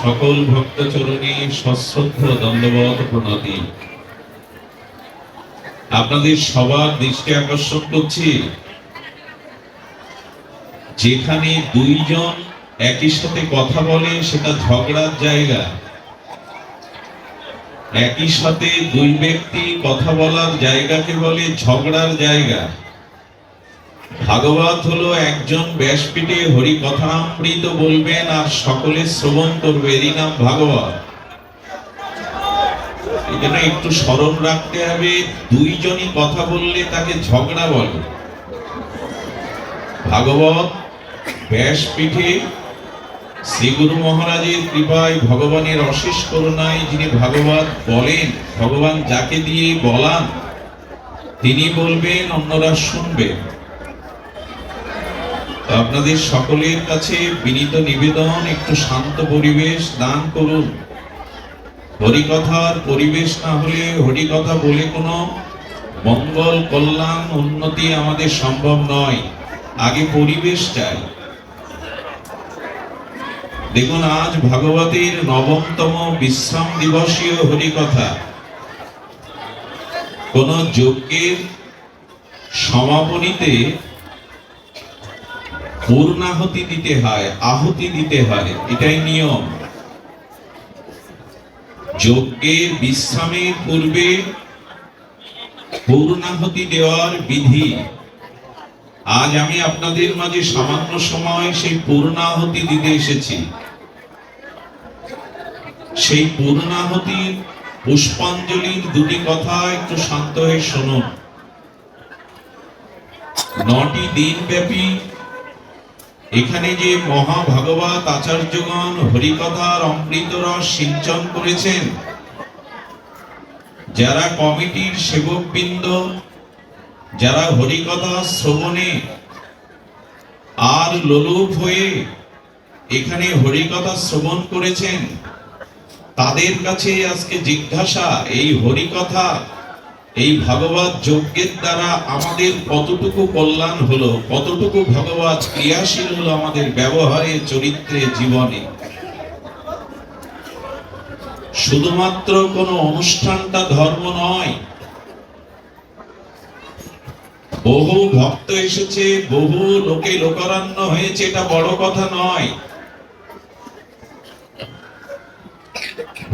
সকল ভক্ত চরণে সশ্রদ্ধ দণ্ডবত প্রণতি। আপনাদের সবার দৃষ্টি আকর্ষণ করছি, যেখানে দুইজন একই সাথে কথা বলে সেটা ঝগড়ার জায়গা। একই সাথে দুই ব্যক্তি কথা বলার জায়গাকে বলে ঝগড়ার জায়গা। ভাগবত হলো একজন ব্যাসপীঠে হরি কথামৃত বলবেন আর সকলে শ্রবণ করবে, এরই নাম ভাগবত। এখানে একটু স্মরণ রাখতে হবে, দুইজনই কথা বললে তাকে ঝগড়া বলে। ভাগবত ব্যাসপীঠে শ্রী গুরু মহারাজের কৃপায়, ভগবানের অশেষ করুণায় যিনি ভাগবত বলেন, ভগবান যাকে দিয়ে বলান তিনি বলবেন, অন্যরা শুনবেন। আপনাদের সকলের কাছে বিনীত নিবেদন, একটু শান্ত পরিবেশ দান করুন। হরিকথার পরিবেশ না হলে হরিকথা বলে কোনো মঙ্গল কল্যাণ উন্নতি আমাদের সম্ভব নয়। আগে পরিবেশ চাই। দেখুন, আজ ভাগবতের ৯তম বিশ্রাম দিবসীয় হরিকথা। কোন যজ্ঞের সমাপনীতে পূর্ণাহুতি দিতে হয়, আহুতি দিতে হয়, এটাই নিয়ম। যজ্ঞের বিশ্রামের পূর্বে পূর্ণাহুতি দেওয়ার বিধি। আজ আমি আপনাদের মাঝে সামান্য সময় সেই পূর্ণাহুতি দিতে এসেছি। সেই পূর্ণাহুতির পুষ্পাঞ্জলির দুটি কথা একটু শান্ত হয়ে শুনুন। ৯টি দিন ব্যাপী এখানে যে মহাভাগবত আচার্যগণ হরিকথার অমৃত রস সিঞ্চন করেছেন, যারা কমিটির সেবকবৃন্দ, যারা হরিকথা শ্রবণে আর লোলুপ হয়ে এখানে হরিকথা শ্রবণ করেছেন, তাদের কাছে আজকে জিজ্ঞাসা, এই হরিকথা, এই ভাগবত যজ্ঞের দ্বারা আমাদের কতটুকু কল্যাণ হলো, কতটুকু ভগবত ক্রিয়াশীল হলো আমাদের ব্যবহারে, চরিত্রে, জীবনে। শুধুমাত্র কোন অনুষ্ঠানটা ধর্ম নয়। বহু ভক্ত এসেছে, বহু লোকে লোকারণ্য হয়েছে, এটা বড় কথা নয়।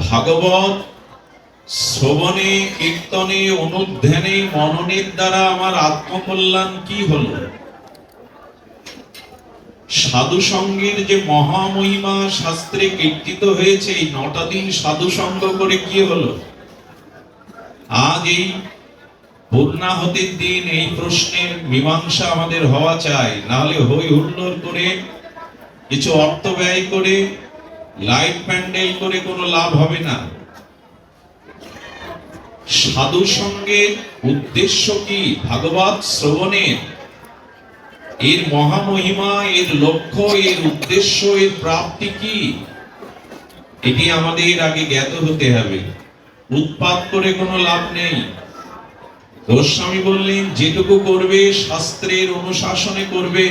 ভাগবত শ্রবণে, কীর্তনে, অনুধ্যানে, মননের দ্বারা আমার আত্মকল্যাণ কি হলো? সাধু সঙ্গের যে মহামহিমা শাস্ত্রে কীর্তিত হয়েছে, এই ৯টা দিন সাধু সঙ্গ করে কি হলো? আজ এই পূর্ণাহুতির দিন এই প্রশ্নের মীমাংসা আমাদের হওয়া চাই। নাহলে হই হুল্লোড় করে, কিছু অর্থ ব্যয় করে, লাইট প্যান্ডেল করে কোনো লাভ হবে না। সাধু সঙ্গের উদ্দেশ্য কি? ভাগবত শ্রবণের, এর মহামহিমা, এর লক্ষ্য, এর উদ্দেশ্য, এর প্রাপ্তি কি, এটি আমাদের আগে জ্ঞাত হতে হবে। উৎপাত করে কোনো লাভ নেই। গোস্বামী বললেন, যেটুকু করবে শাস্ত্রের অনুশাসনে করবে।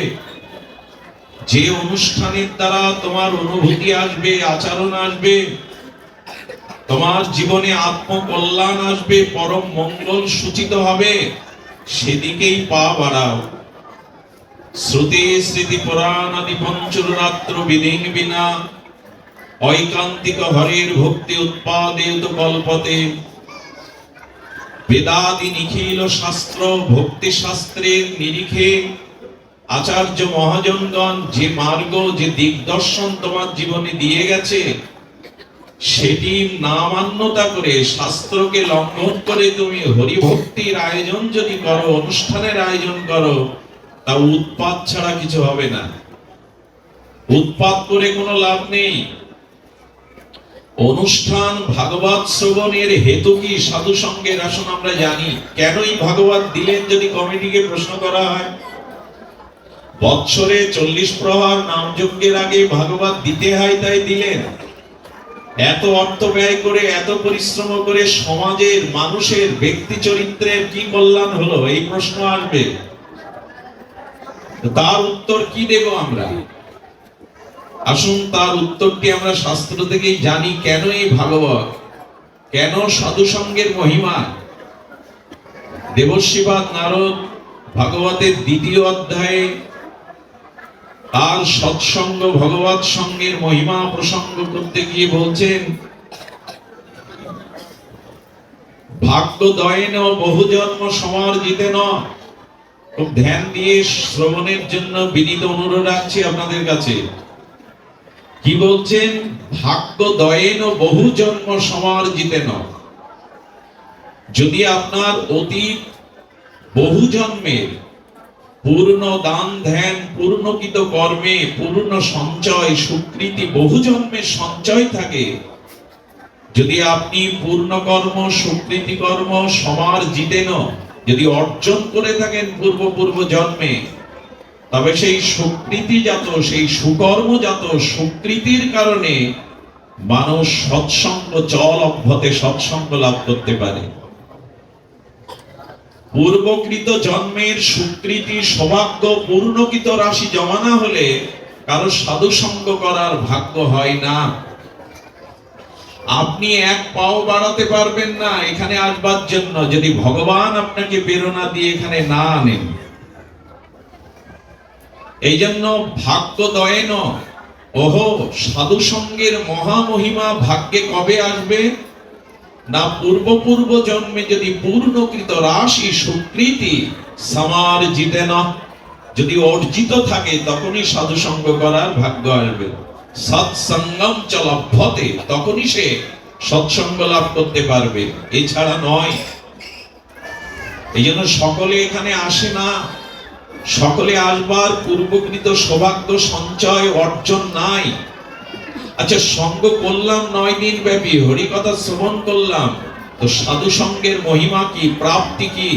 যে অনুষ্ঠানের দ্বারা তোমার অনুভূতি আসবে, আচরণ আসবে, তোমার জীবনে আত্মকল্যাণ আসবে, পরম মঙ্গল সূচিত হবে, সেদিকেই পা বাড়াও। শ্রুতি স্মৃতি পুরাণ আদি পঞ্চরাত্র বিধিন বিনা ঐকান্তিক হরের ভক্তি উৎপাদেত কল্পতে। বেদাদি নিখিল শাস্ত্র ভক্তি শাস্ত্রের নিরিখে আচার্য মহাজনগণ যে মার্গ, যে দিগদর্শন তোমার জীবনে দিয়ে গেছে, সেটি না মান্যতা করে, শাস্ত্রকে লঙ্ঘন করে তুমি হরিভক্তির আয়োজন যদি করো, অনুষ্ঠানের আয়োজন করো, তা উৎপাত ছাড়া কিছু হবে না। উৎপাত করে কোনো লাভ নেই। অনুষ্ঠান ভাগবত শ্রবণের হেতু কি? সাধু সঙ্গের। আসুন আমরা জানি কেনই ভাগবত দিলেন। যদি কমিটিকে প্রশ্ন করা হয়, বৎসরে 40 প্রহর নাম যজ্ঞের আগে ভাগবত দিতে হয়, তাই দিলেন। এত অর্থ ব্যয় করে, এত পরিশ্রম করে সমাজের, মানুষের ব্যক্তি চরিত্রের কি কল্যাণ হলো, এই প্রশ্ন আসবে। তার উত্তর কি দেব আমরা? আসুন তার উত্তরটি আমরা শাস্ত্র থেকেই জানি। কেন এই ভাগবত, কেন সাধু সঙ্গের মহিমা? দেবর্ষিপাদ নারদ ভাগবতের 2য় অধ্যায়ে তার সৎসঙ্গ ভগবৎ সঙ্গের মহিমা প্রসঙ্গ করতে গিয়ে বলছেন, ভাগ্য দয়েন বহু জন্ম সমার্জিতেন। খুব ধ্যান দিয়ে শ্রবণের জন্য বিনীত অনুরোধ রাখছি আপনাদের কাছে। কি বলছেন? ভাগ্য দয়েন বহু জন্ম সমার্জিতেন। যদি আপনার অতীত বহু জন্মের পূর্ণ দান ধ্যান, পূর্ণকৃত কর্মে, পূর্ণ সঞ্চয় সুকৃতি, বহু জন্মের সঞ্চয় থাকে, যদি আপনি পূর্ণ কর্ম সুকৃতি কর্ম সমার্জিতেন যদি অর্জন করে থাকেন পূর্ব জন্মে, তবে সেই সুকৃতিজাত, সেই সুকর্মজাত সুকৃতির কারণে মানুষ সৎসঙ্গ চল অভ্যতে সৎসঙ্গ লাভ করতে পারে। পূর্বকৃত জন্মের সুকৃতি সৌভাগ্য পূর্ণকৃত রাশি জমা না হলে কারো সাধু সঙ্গ করার ভাগ্য হয় না। আপনি এক পাও বাড়াতে পারবেন না এখানে আসবার জন্য যদি ভগবান আপনাকে প্রেরণা দিয়ে এখানে না আনেন। এই জন্য ভাগ্য দয়েন, ওহো সাধু সঙ্গের মহামহিমা ভাগ্যে কবে আসবে না? পূর্ব জন্মে যদি পূর্ণকৃত রাশি সুকৃতি সমার্জিতেন যদি অর্জিত থাকে, তখনই সাধু সঙ্গ করার ভাগ্য আসবে। সৎসঙ্গম চ লভ্যতে, তখনই সে সৎসঙ্গ লাভ করতে পারবে, এছাড়া নয়। এই জন্য সকলে এখানে আসে না, সকলে আসবার পূর্বকৃত সৌভাগ্য সঞ্চয় অর্জন নাই। আচ্ছা, সঙ্গ করলাম 9 দিন ব্যাপী, হরি কথা শ্রবণ করলাম, তো সাধু সঙ্গের মহিমা কি, প্রাপ্তি কি,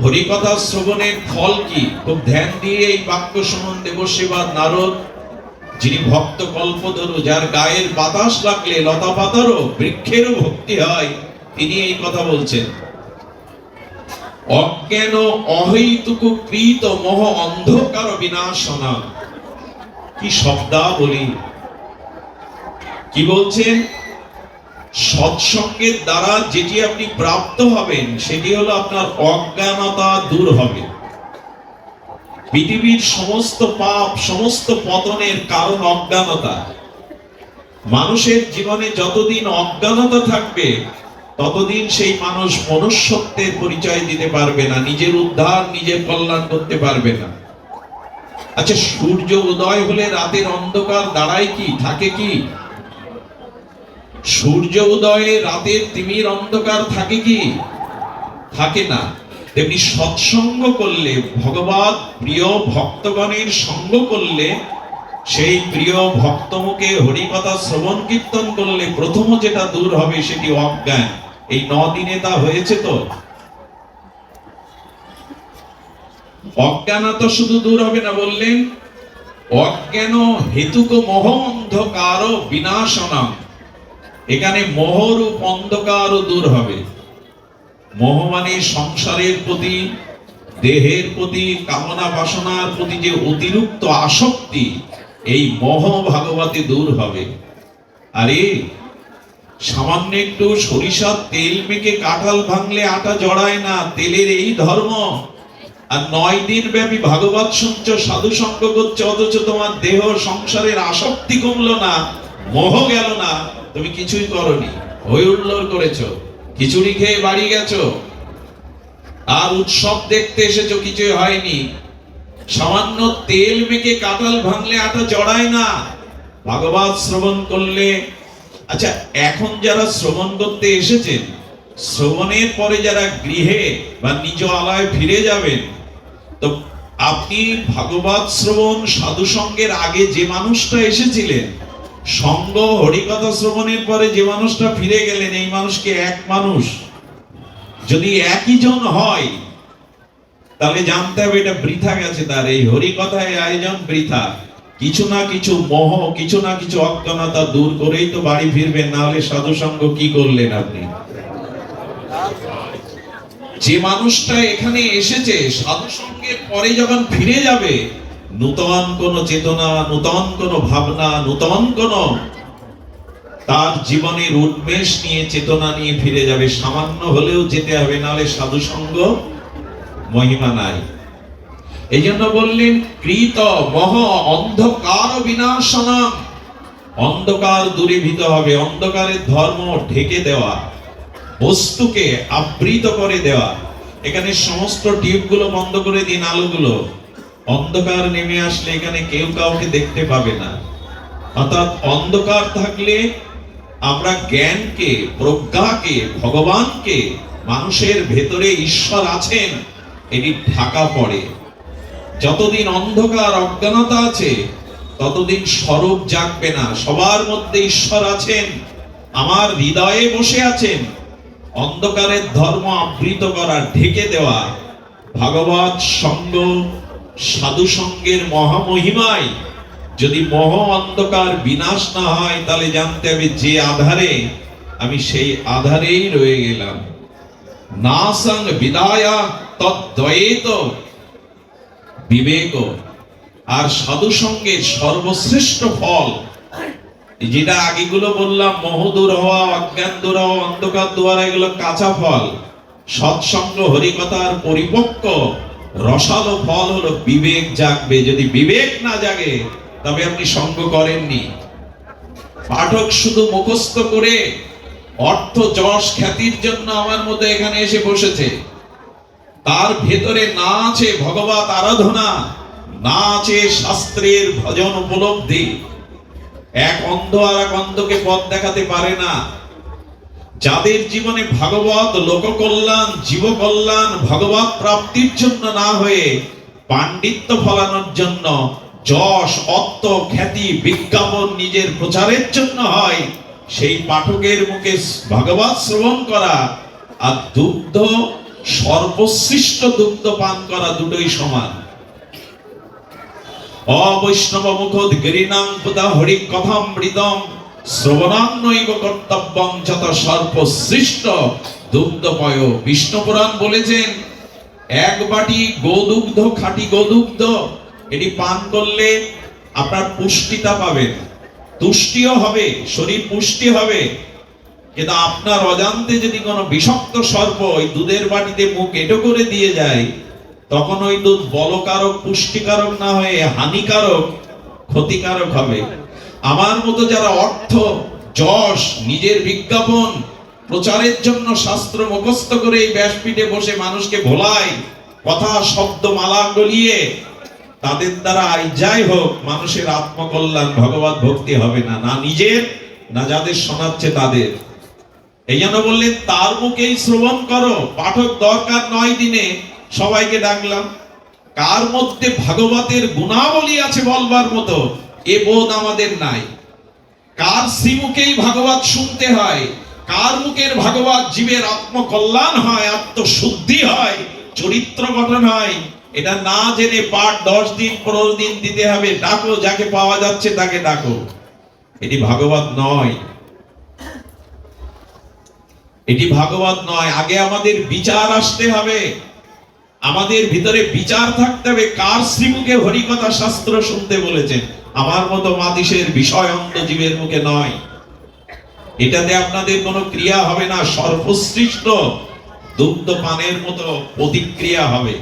হরি কথা শ্রবণের ফল কি? খুব ধ্যান দিয়ে এই বাক্য শোনেন দেবর্ষিপাদ নারদ, যিনি ভক্ত কল্পতরু, যার গায়ের বাতাস লাগলে লতা পাতারও বৃক্ষেরও ভক্তি হয়, তিনি এই কথা বলছেন। অজ্ঞান অহৈতুক কৃত মোহ অন্ধকার বিনাশনা। কি শব্দাবলী! কি বলছেন? সৎসঙ্গের দ্বারা যেটি আপনি প্রাপ্ত হবেন সেটি হলো আপনার অজ্ঞানতা দূর হবে। পৃথিবীর সমস্ত পাপ, সমস্ত পতনের কারণ অজ্ঞানতা। মানুষের জীবনে যতদিন অজ্ঞানতা থাকবে ততদিন সেই মানুষ মনুষ্যত্বের পরিচয় দিতে পারবে না, নিজের উদ্ধার নিজের কল্যাণ করতে পারবে না। আচ্ছা, সূর্য উদয় হলে রাতের অন্ধকার দাঁড়ায় কি, থাকে কি? সূর্য উদয়ে রাতের তিমির অন্ধকার থাকে কি? থাকে না। তেমনি সৎসঙ্গ করলে, ভগবৎ প্রিয় ভক্তগণের সঙ্গ করলে, সেই প্রিয় ভক্তমুখে হরিকথা শ্রবণ কীর্তন করলে প্রথম যেটা দূর হবে সেটি অজ্ঞান। এই 9 দিনে তা হয়েছে। তো অজ্ঞানতা শুধু দূর হবে না, বললেন অজ্ঞান হেতুক মোহ অন্ধকার বিনাশনম। এখানে মোহরূপ অন্ধকারও দূর হবে। মোহ মানে সংসারের প্রতি, দেহের প্রতি, কামনা বাসনার প্রতি যে অতিরিক্ত আসক্তি, এই মোহ ভাগবতে দূর হবে। আরে সামান্য একটু সরিষার তেল মেখে কাঁঠাল ভাঙলে আটা জড়ায় না, তেলের এই ধর্ম। আর 9 দিন ব্যাপী ভাগবত শুনছো, সাধু সঙ্গ করছো, অথচ তোমার দেহ সংসারের আসক্তি কমলো না, মোহ গেল না, তুমি কিছুই করনি, হই হুল্লোড় করেছো, খিচুড়ি খেয়ে বাড়ি গেছো, আর উৎসব দেখতে এসেছো, কিছুই হয়নি। সামান্য তেল মেখে কাঁঠাল ভাঙলে আটা জড়ায় না, ভাগবত শ্রবণ করলে। আচ্ছা, এখন যারা শ্রবণ করতে এসেছেন, শ্রবণের পরে যারা গৃহে বা নিজ আলয়ে ফিরে যাবেন, তো আপনি ভাগবত শ্রবণ সাধু সঙ্গের আগে যে মানুষটা এসেছিলেন, সঙ্গ হরিকথা শ্রবণের পরে যে মানুষটা ফিরে গেলেন, এই মানুষকে এক মানুষ যদি একই জন হয়, তাহলে জানতে হবে এটা বৃথা গেছে, তার এই হরিকথায় আয়োজন বৃথা। কিছু না কিছু মোহ, কিছু না কিছু অজ্ঞানতা দূর করেই তো বাড়ি ফিরবেন, না হলে সাধু সঙ্গ কি করলেন আপনি? যে মানুষটা এখানে এসেছে সাধু সঙ্গের পরে যখন ফিরে যাবে, নূতন কোন চেতনা, নূতন কোন ভাবনা, নূতন কোন তার জীবনের উন্মেষ নিয়ে, চেতনা নিয়ে ফিরে যাবে। সামান্য হলেও যেতে হবে, নাহলে সাধু সঙ্গ মহিমা নাই। এই জন্য বললেন কৃত মহ অন্ধকার বিনাশনম, অন্ধকার দূরীভূত হবে। অন্ধকারের ধর্ম ঢেকে দেওয়া, বস্তুকে আবৃত করে দেওয়া। এখানে সমস্ত টিউবগুলো বন্ধ করে দিন, আলোগুলো। অন্ধকার নেমে আসলে এখানে কেউ কাউকে দেখতে পাবে না। অর্থাৎ অন্ধকার থাকলে আমরা জ্ঞানকে, প্রজ্ঞাকে, ভগবানকে, মানুষের ভেতরে ঈশ্বর আছেন এটি ঢাকা পড়ে। যতদিন অন্ধকার, অজ্ঞানতা আছে ততদিন স্বরূপ জাগবে না। সবার মধ্যে ঈশ্বর আছেন, আমার হৃদয়ে বসে আছেন। অন্ধকারের ধর্ম আবৃত করা, ঢেকে দেওয়া, ভাগবত সঙ্গ, সাধু সঙ্গের মহামহিমায় যদি মোহ অন্ধকার বিনাশ না হয়, তাহলে জানতে হবে যে আধারে, আমি সেই আধারেই রয়ে গেলাম। নাসং বিদায়া তদ্বৈত বিবেক। আর সাধু সঙ্গের সর্বশ্রেষ্ঠ ফল, যেটা আগেগুলো বললাম, মোহ দূর হওয়া, অজ্ঞান দূর হওয়া, অন্ধকার দূর হওয়া, এগুলো কাঁচা ফল। সৎসঙ্গ হরিকথার পরিপক্ক রসালো ফল হলো বিবেক জাগবে। যদি বিবেক না জাগে তবে আপনি সঙ্গ করেননি। পাঠক শুধু মুখস্থ করে অর্থ, যশ, খ্যাতির জন্য আমার মধ্যে এখানে এসে বসেছে। তার ভেতরে না আছে ভগবত আরাধনা, না আছে শাস্ত্রের ভজন উপলব্ধি। এক অন্ধ আর এক অন্ধকে পথ দেখাতে পারে না। যাদের জীবনে ভাগবত, লোককল্যাণ, জীবকল্যাণ, ভগবত প্রাপ্তির জন্য না হয়ে পাণ্ডিত্য ফলানোর জন্য, যশ, অর্থ, খ্যাতি, বিজ্ঞাপন নিজের প্রচারের জন্য হয়, সেই পাঠকের মুখে ভাগবত শ্রবণ করা আর দুগ্ধ, সর্বশ্রেষ্ঠ দুগ্ধ পান করা দুটোই সমান। অবৈষ্ণব মুখোদ গিরিনাং পুতা হরি কথামৃতম শ্রবণান্নৈব কর্তব্যং যত সর্বশ্রেষ্ঠ দুগ্ধময়। বিষ্ণু পুরাণ বলেছেন, এক বাটি গোদুগ্ধ, খাঁটি গোদুগ্ধ, এটি পান করলে আপনার পুষ্টিতা পাবেন, তুষ্টিও হবে, শরীর পুষ্টি হবে। কিন্তু আপনার অজান্তে যদি কোনো বিষাক্ত সর্প ওই দুধের বাটিতে মুখ এঁটো করে দিয়ে যায়, তখন ওই দুধ বলকারক, পুষ্টিকারক না হয়ে হানিকারক, ক্ষতিকারক হবে। আমার মতো যারা অর্থ, যশ, নিজের বিজ্ঞাপন প্রচারের জন্য শাস্ত্র মুখস্থ করে এই ব্যাসপীঠে বসে মানুষকে ভোলায়, কথা শব্দ মালা গলিয়ে, তাদের দ্বারা যাই হোক মানুষের আত্মকল্যাণ, ভগবত ভক্তি হবে না, না নিজের, না যাদের শোনাচ্ছে তাদের। এই জন্য বললেন তার মুখেই শ্রবণ করো। পাঠক দরকার নয়, দিনে সবাইকে ডাকলাম। কার মধ্যে ভাগবতের গুণাবলী আছে বলবার মতো এ বোধ আমাদের নাই। কার শ্রীমুখেই ভাগবত শুনতে হয়, কার মুখের ভাগবত জীবের আত্মকল্যাণ হয়, আত্মশুদ্ধি হয়, চরিত্র গঠন হয়, এটা না জেনে পাঠ 10 দিন 15 দিন দিতে হবে। ডাকো, যাকে পাওয়া যাচ্ছে তাকে ডাকো। এটি ভাগবত নয়, এটি ভাগবত নয়। আগে আমাদের বিচার আসতে হবে, আমাদের ভিতরে বিচার থাকতে হবে। কার শ্রীমুখে হরিকথা শাস্ত্র শুনতে বলেছেন? আমার মতো মাতিসের বিষয় অন্ত জীবের মুখে নয়। এটাতে আপনাদের কোনো ক্রিয়া হবে না, সর্বশ্রেষ্ঠ দুগ্ধ পানের মতো প্রতিক্রিয়া হবে।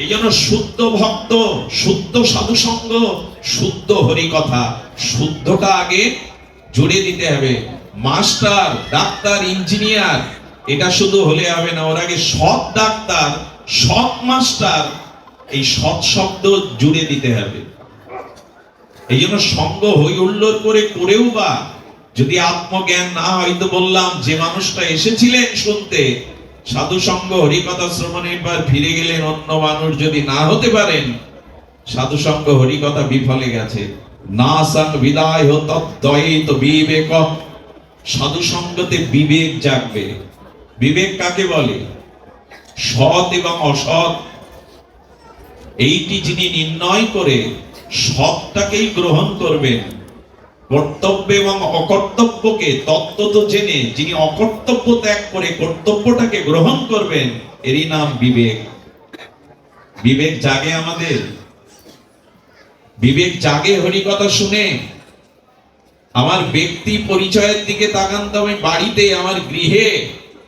এই জন্য শুদ্ধ ভক্ত, শুদ্ধ সাধু সঙ্গ, শুদ্ধ হরিকথা, শুদ্ধটা আগে জুড়ে দিতে হবে। মাস্টার, ডাক্তার, ইঞ্জিনিয়ার, এটা শুধু হলে হবে না, ওর আগে সৎ ডাক্তার, সৎ মাস্টার, এই সৎ শব্দ জুড়ে দিতে হবে। এই জন্য সঙ্গ হই হুল্লোড় করে করেও বা যদি আত্মজ্ঞান না হয়, তো বললাম যে মানুষটা এসেছিলেন শুনতে, সাধু সঙ্গ হরিকথা শ্রবণের পর ফিরে গেলেন, অন্য মানুষ যদি না হতে পারেন, সাধু সঙ্গ হরিকথা বিফলে গেছে। না সং বিদায় তদ্বৈত বিবেক। সাধু সঙ্গতে বিবেক জাগবে। বিবেক কাকে বলে? সৎ এবং অসৎ এইটি যিনি নির্ণয় করে সৎটাকেই গ্রহণ করবেন, কর্তব্য এবং অকর্তব্যকে তত্ত্বত জেনে যিনি অকর্তব্য ত্যাগ করে কর্তব্যটাকে গ্রহণ করবেন, এরই নাম বিবেক। বিবেক জাগে আমাদের? বিবেক জাগে হরিকথা শুনে? আমার ব্যক্তি পরিচয়ের দিকে তাকান তো, আমি বাড়িতে, আমার গৃহে,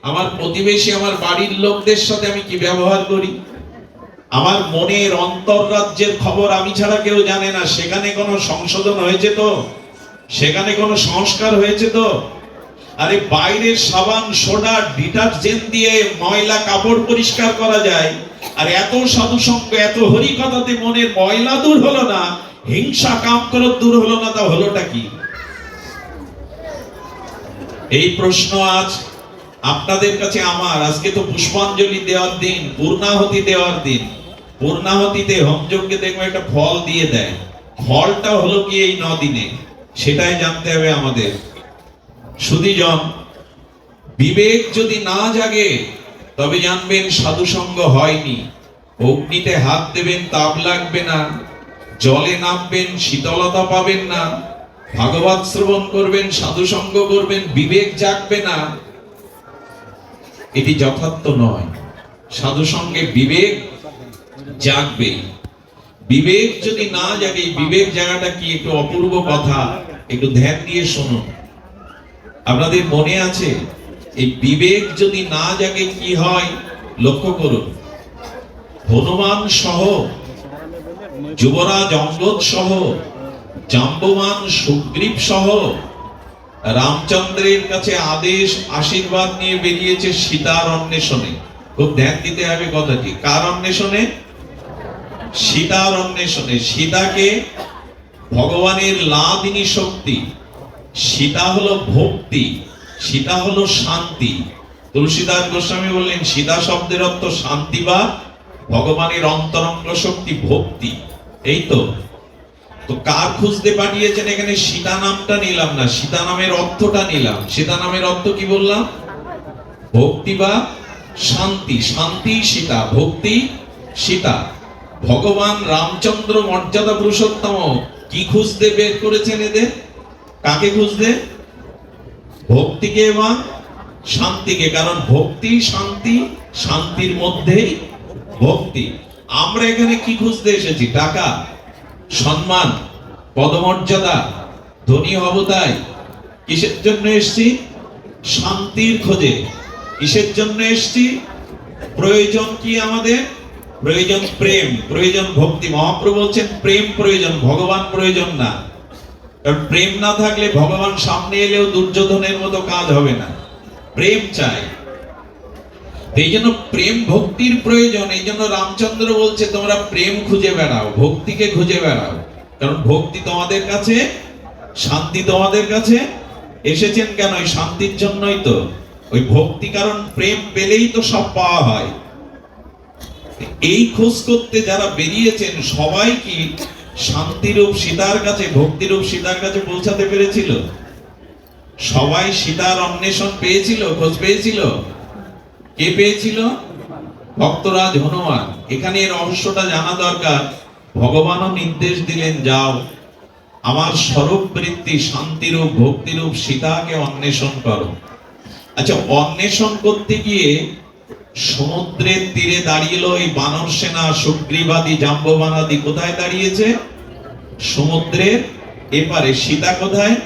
আমার প্রতিবেশী, আমার বাড়ির লোকদের সাথে আমি কি ব্যবহার করি? আমার মনের অন্তর্রাজ্যের খবর আমি ছাড়া কেউ জানে না। সেখানে কোনো সংশোধন হয়েছে তো? সেখানে কোনো সংস্কার হয়েছে তো? আরে বাইরের সাবান, সোডা, ডিটারজেন্ট দিয়ে ময়লা কাপড় পরিষ্কার করা যায়, আর এত সাধু সঙ্গ, এত হরিকথাতে মনের ময়লা দূর হলো না, হিংসা কাম ক্রোধ দূর হলো না, তা হলোটা কি? এই প্রশ্ন আজ আপনাদের কাছে আমার। আজকে তো পুষ্পাঞ্জলি দেওয়ার দিন, পূর্ণাহুতি দেওয়ার দিন। পূর্ণাহুতিতে হোমযজ্ঞে দেখবে একটা ফল দিয়ে দেয়। ফলটা হলো কি এই 9 দিনে, সেটাই জানতে হবে আমাদের। সুধীজন, বিবেক যদি না জাগে তবে জানবেন সাধু সঙ্গ হয়নি। অগ্নিতে হাত দেবেন, তাপ লাগবে না। জলে নামবেন, শীতলতা পাবেন না। ভাগবত শ্রবণ করবেন, সাধু সঙ্গ করবেন, বিবেক জাগবে না, এটি যথার্থ নয়। সাধু সঙ্গে বিবেক জাগবে। বিবেক যদি না জাগে, বিবেক জাগাটা কি একটু অপূর্ব কথা, একটু ধ্যান দিয়ে শুনুন। আপনাদের মনে আছে এই বিবেক যদি না জাগে কি হয়? লক্ষ্য করুন। হনুমান সহ, যুবরাজ অঙ্গদ সহ, জাম্ববান সুগ্রীব সহ রামচন্দ্রের কাছে আদেশ আশীর্বাদ নিয়ে বেরিয়েছে সীতার অন্বেষণে। খুব ধ্যান দিতে হবে কথাটি। কার অন্বেষণে? সীতার অন্বেষণে। সীতাকে ভগবানের লাদিনী শক্তি, সীতা হলো ভক্তি, সীতা হলো শান্তি। তুলসীদাস গোস্বামী বললেন সীতা শব্দের অর্থ শান্তি বা ভগবানের অন্তরঙ্গ শক্তি, ভক্তি। এই তো। তো কার খুঁজতে পাঠিয়েছেন? এখানে সীতা নামটা নিলাম না, সীতা নামের অর্থটা নিলাম। সীতা নামের অর্থ কি বললাম? ভক্তি বা শান্তি। শান্তি সীতা, ভক্তি সীতা। ভগবান রামচন্দ্র মর্যাদা পুরুষোত্তম কি খুঁজতে বের করেছেন এদের? কাকে খুঁজতে? ভক্তিকে এবং শান্তিকে। কারণ ভক্তি শান্তি, শান্তির মধ্যেই ভক্তি। আমরা এখানে কি খুঁজতে এসেছি? টাকা, সম্মান, পদমর্যাদা, ধনী হব তাই? কিসের জন্য এসেছি? শান্তির খোঁজে। কিসের জন্য এসেছি? প্রয়োজন কি আমাদের? প্রয়োজন প্রেম, প্রয়োজন ভক্তি। মহাপ্রভু বলছেন প্রেম প্রয়োজন, ভগবান প্রয়োজন না। কারণ প্রেম না থাকলে ভগবান সামনে এলেও দুর্যোধনের মতো কাজ হবে না। প্রেম চাই। এই জন্য প্রেম ভক্তির প্রয়োজন। এই জন্য রামচন্দ্র বলছে তোমরা প্রেম খুঁজে বেড়াও, ভক্তিকে খুঁজে বেড়াও। কারণ ভক্তি তোমাদের কাছে, শান্তি তোমাদের কাছে এসেছেন কেন? ওই শান্তির জন্যই তো। ওই ভক্তি, কারণ প্রেম পেলেই তো সব পাওয়া হয়। এই খোঁজ করতে যারা বেরিয়েছেন সবাই কি শান্তিরূপ সীতার কাছে, ভক্তিরূপ সীতার কাছে পৌঁছাতে পেরেছিল? সবাই সীতার অন্বেষণ পেয়েছিল, খোঁজ পেয়েছিল? কে পেয়েছিল? ভক্তরাজ হনুমান। এখানে এর রহস্যটা জানা দরকার। ভগবানও নির্দেশ দিলেন যাও আমার স্বরূপ বৃত্তি শান্তিরূপ ভক্তিরূপ সীতাকে অন্বেষণ করো। আচ্ছা, অন্বেষণ করতে গিয়ে সমুদ্রের তীরে দাঁড়িয়েছিল এই বানর সেনা, সুগ্রীবাদী, জাম্ববানাদি কোথায় দাঁড়িয়েছে? সমুদ্রের এপারে। সীতা কোথায়?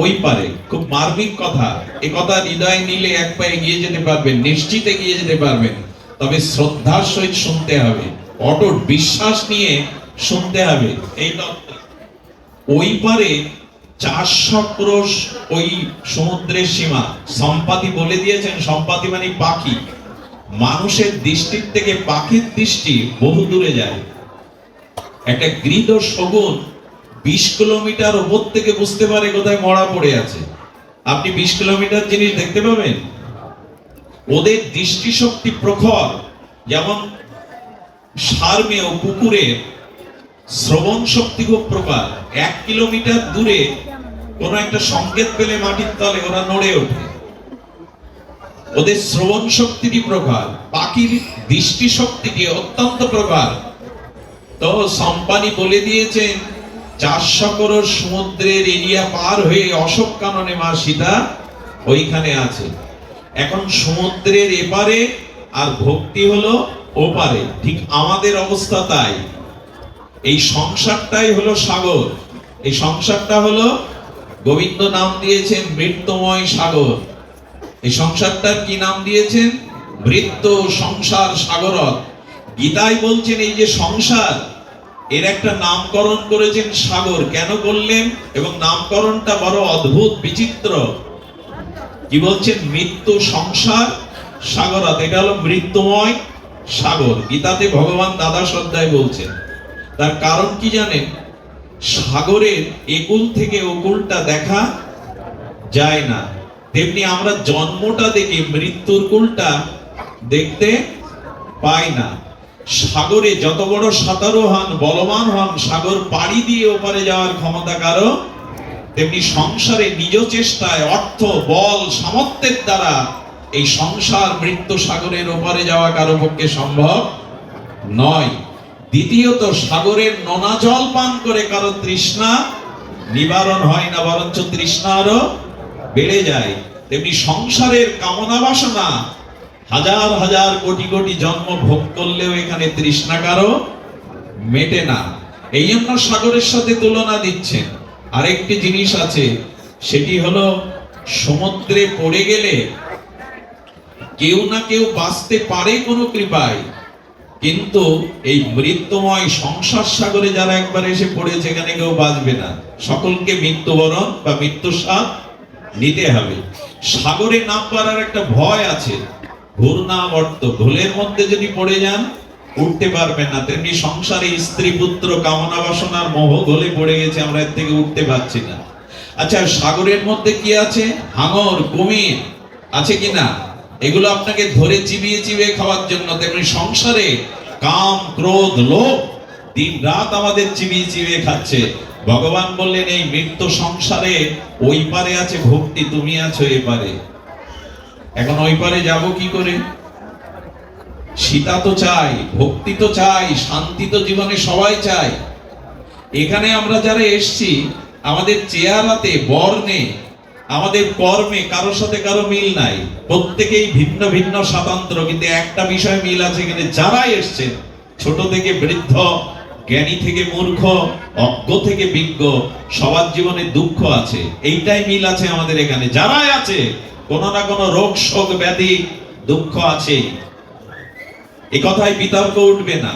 ওই পারে। খুব মার্মিক কথা। এ কথা হৃদয়ে নিলে এক পায়ে এগিয়ে যেতে পারবেন, নিশ্চিত এগিয়ে যেতে পারবেন। তবে শ্রদ্ধার সহিত শুনতে হবে, অটুট বিশ্বাস নিয়ে শুনতে হবে। এই ওই পারে 400 ক্রোশ ওই সমুদ্রের সীমা। সম্পাতি বলে দিয়েছেন, সম্পাতি মানে পাখি। মানুষের দৃষ্টির থেকে পাখির দৃষ্টি বহু দূরে যায়। একটা গৃহীত শগুন 20 কিলোমিটার উপর থেকে বুঝতে পারে কোথায় মরা পড়ে আছে। আপনি 20 কিলোমিটার জিনিস দেখতে পাবেন। ওদের দৃষ্টিশক্তি প্রখর। যেমন সারমেয় কুকুরের শ্রবণ শক্তি খুব প্রখর। 1 কিলোমিটার দূরে কোন একটা সংকেত পেলে মাটির তলে ওরা নড়ে ওঠে। ওদের শ্রবণ শক্তিটি প্রখর, পাখির দৃষ্টি শক্তিটি অত্যন্ত প্রখর। তো সম্পানি বলে দিয়েছেন 400 ক্রোশ সমুদ্রের এরিয়া পার হয়ে অশোক কাননে মা সীতা ওইখানে আছে। এখন সমুদ্রের এপারে আর ভক্তি হলো ওপারে। ঠিক আমাদের অবস্থা তাই। এই সংসারটাই হলো সাগর। এই সংসারটা হলো, গোবিন্দ নাম দিয়েছেন মৃত্যুময় সাগর। এই সংসারটার কি নাম দিয়েছেন? মৃত্যু সংসার সাগরত। গীতায় বলছেন এই যে সংসার, এর একটা নামকরণ করেছেন সাগর। কেন করলেন? এবং নামকরণটা বড় অদ্ভুত বিচিত্র। কি বলছেন? মৃত্যু সংসার সাগরত, এটা হলো মৃত্যুময় সাগর। গীতাতে ভগবান দ্বাদশ অধ্যায় বলছেন। তার কারণ কি জানেন? সাগরের একুল থেকে ওকুলটা দেখা যায় না, তেমনি আমরা জন্মটা দেখে মৃত্যুর কুলটা দেখতে পাই না। সাগরে যত বড় সাঁতারু হন, বলবান হন, সাগর পাড়ি দিয়ে ওপারে যাওয়ার ক্ষমতা কারো, তেমনি সংসারে নিজ চেষ্টায়, অর্থ, বল, সামর্থ্যের দ্বারা এই সংসার মৃত্যু সাগরের ওপারে যাওয়া কারো পক্ষে সম্ভব নয়। দ্বিতীয়ত, সাগরের নোনা জল পান করে কারো তৃষ্ণা নিবারণ হয় না, বরঞ্চ তৃষ্ণা আরো বেড়ে যায়। তেমনি সংসারের কামনা বাসনা হাজার হাজার কোটি কোটি জন্ম ভোগ করলেও এখানে তৃষ্ণা কারো মেটে না। এই জন্য সাগরের সাথে তুলনা দিচ্ছেন। আরেকটি জিনিস আছে, সেটি হলো সমুদ্রে পড়ে গেলে কেউ না কেউ বাঁচতে পারে কোনো কৃপায়, কিন্তু এই মৃত্যুময় সংসার সাগরে যারা একবার এসে পড়েছে, এখানে কেউ বাঁচবে না। সকলকে মৃত্যুবরণ বা মৃত্যুর স্বাদ নিতে হবে। সাগরে নামবার আর একটা ভয় আছে, ঘূর্ণাবর্ত, ঘোলের মধ্যে যদি পড়ে যান উঠতে পারবেন না। তেমনি সংসারে স্ত্রী পুত্র কামনা বাসনার মোহ ঘোলে পড়ে গেছে, আমরা এর থেকে উঠতে পারছি না। আচ্ছা, সাগরের মধ্যে কি আছে? হাঙর, কুমির আছে কিনা? এগুলো আপনাকে ধরে চিবিয়ে চিবিয়ে খাওয়ার জন্য। তেমনি সংসারে কাম, ক্রোধ, লোভ দিন রাত আমাদের চিবিয়ে চিবিয়ে খাচ্ছে। ভগবান বললেন এই মৃত্যু সংসারে ওই পারে আছে ভক্তি, তুমি আছো এপারে। এখন ওই পারে যাব কি করে? সীতা তো চাই, ভক্তি তো চাই, শান্তি তো জীবনে সবাই চাই। এখানে আমরা যারা এসছি, আমাদের চেহারাতে, বর্ণে, আমাদের কর্মে কারোর সাথে কারো মিল নাই। প্রত্যেকেই ভিন্ন ভিন্ন স্বাতন্ত্র, কিন্তু একটা বিষয় মিল আছে, এখানে যারা এসছেন, ছোট থেকে বৃদ্ধ, জ্ঞানী থেকে মূর্খ, অজ্ঞ থেকে বিজ্ঞ, সবার জীবনে দুঃখ আছে। এইটাই মিল আছে আমাদের এখানে। যারাই আছে কোনো না কোনো রোগ, শোক, ব্যাধি, দুঃখ আছে, এ কথায় বিতর্ক উঠবে না।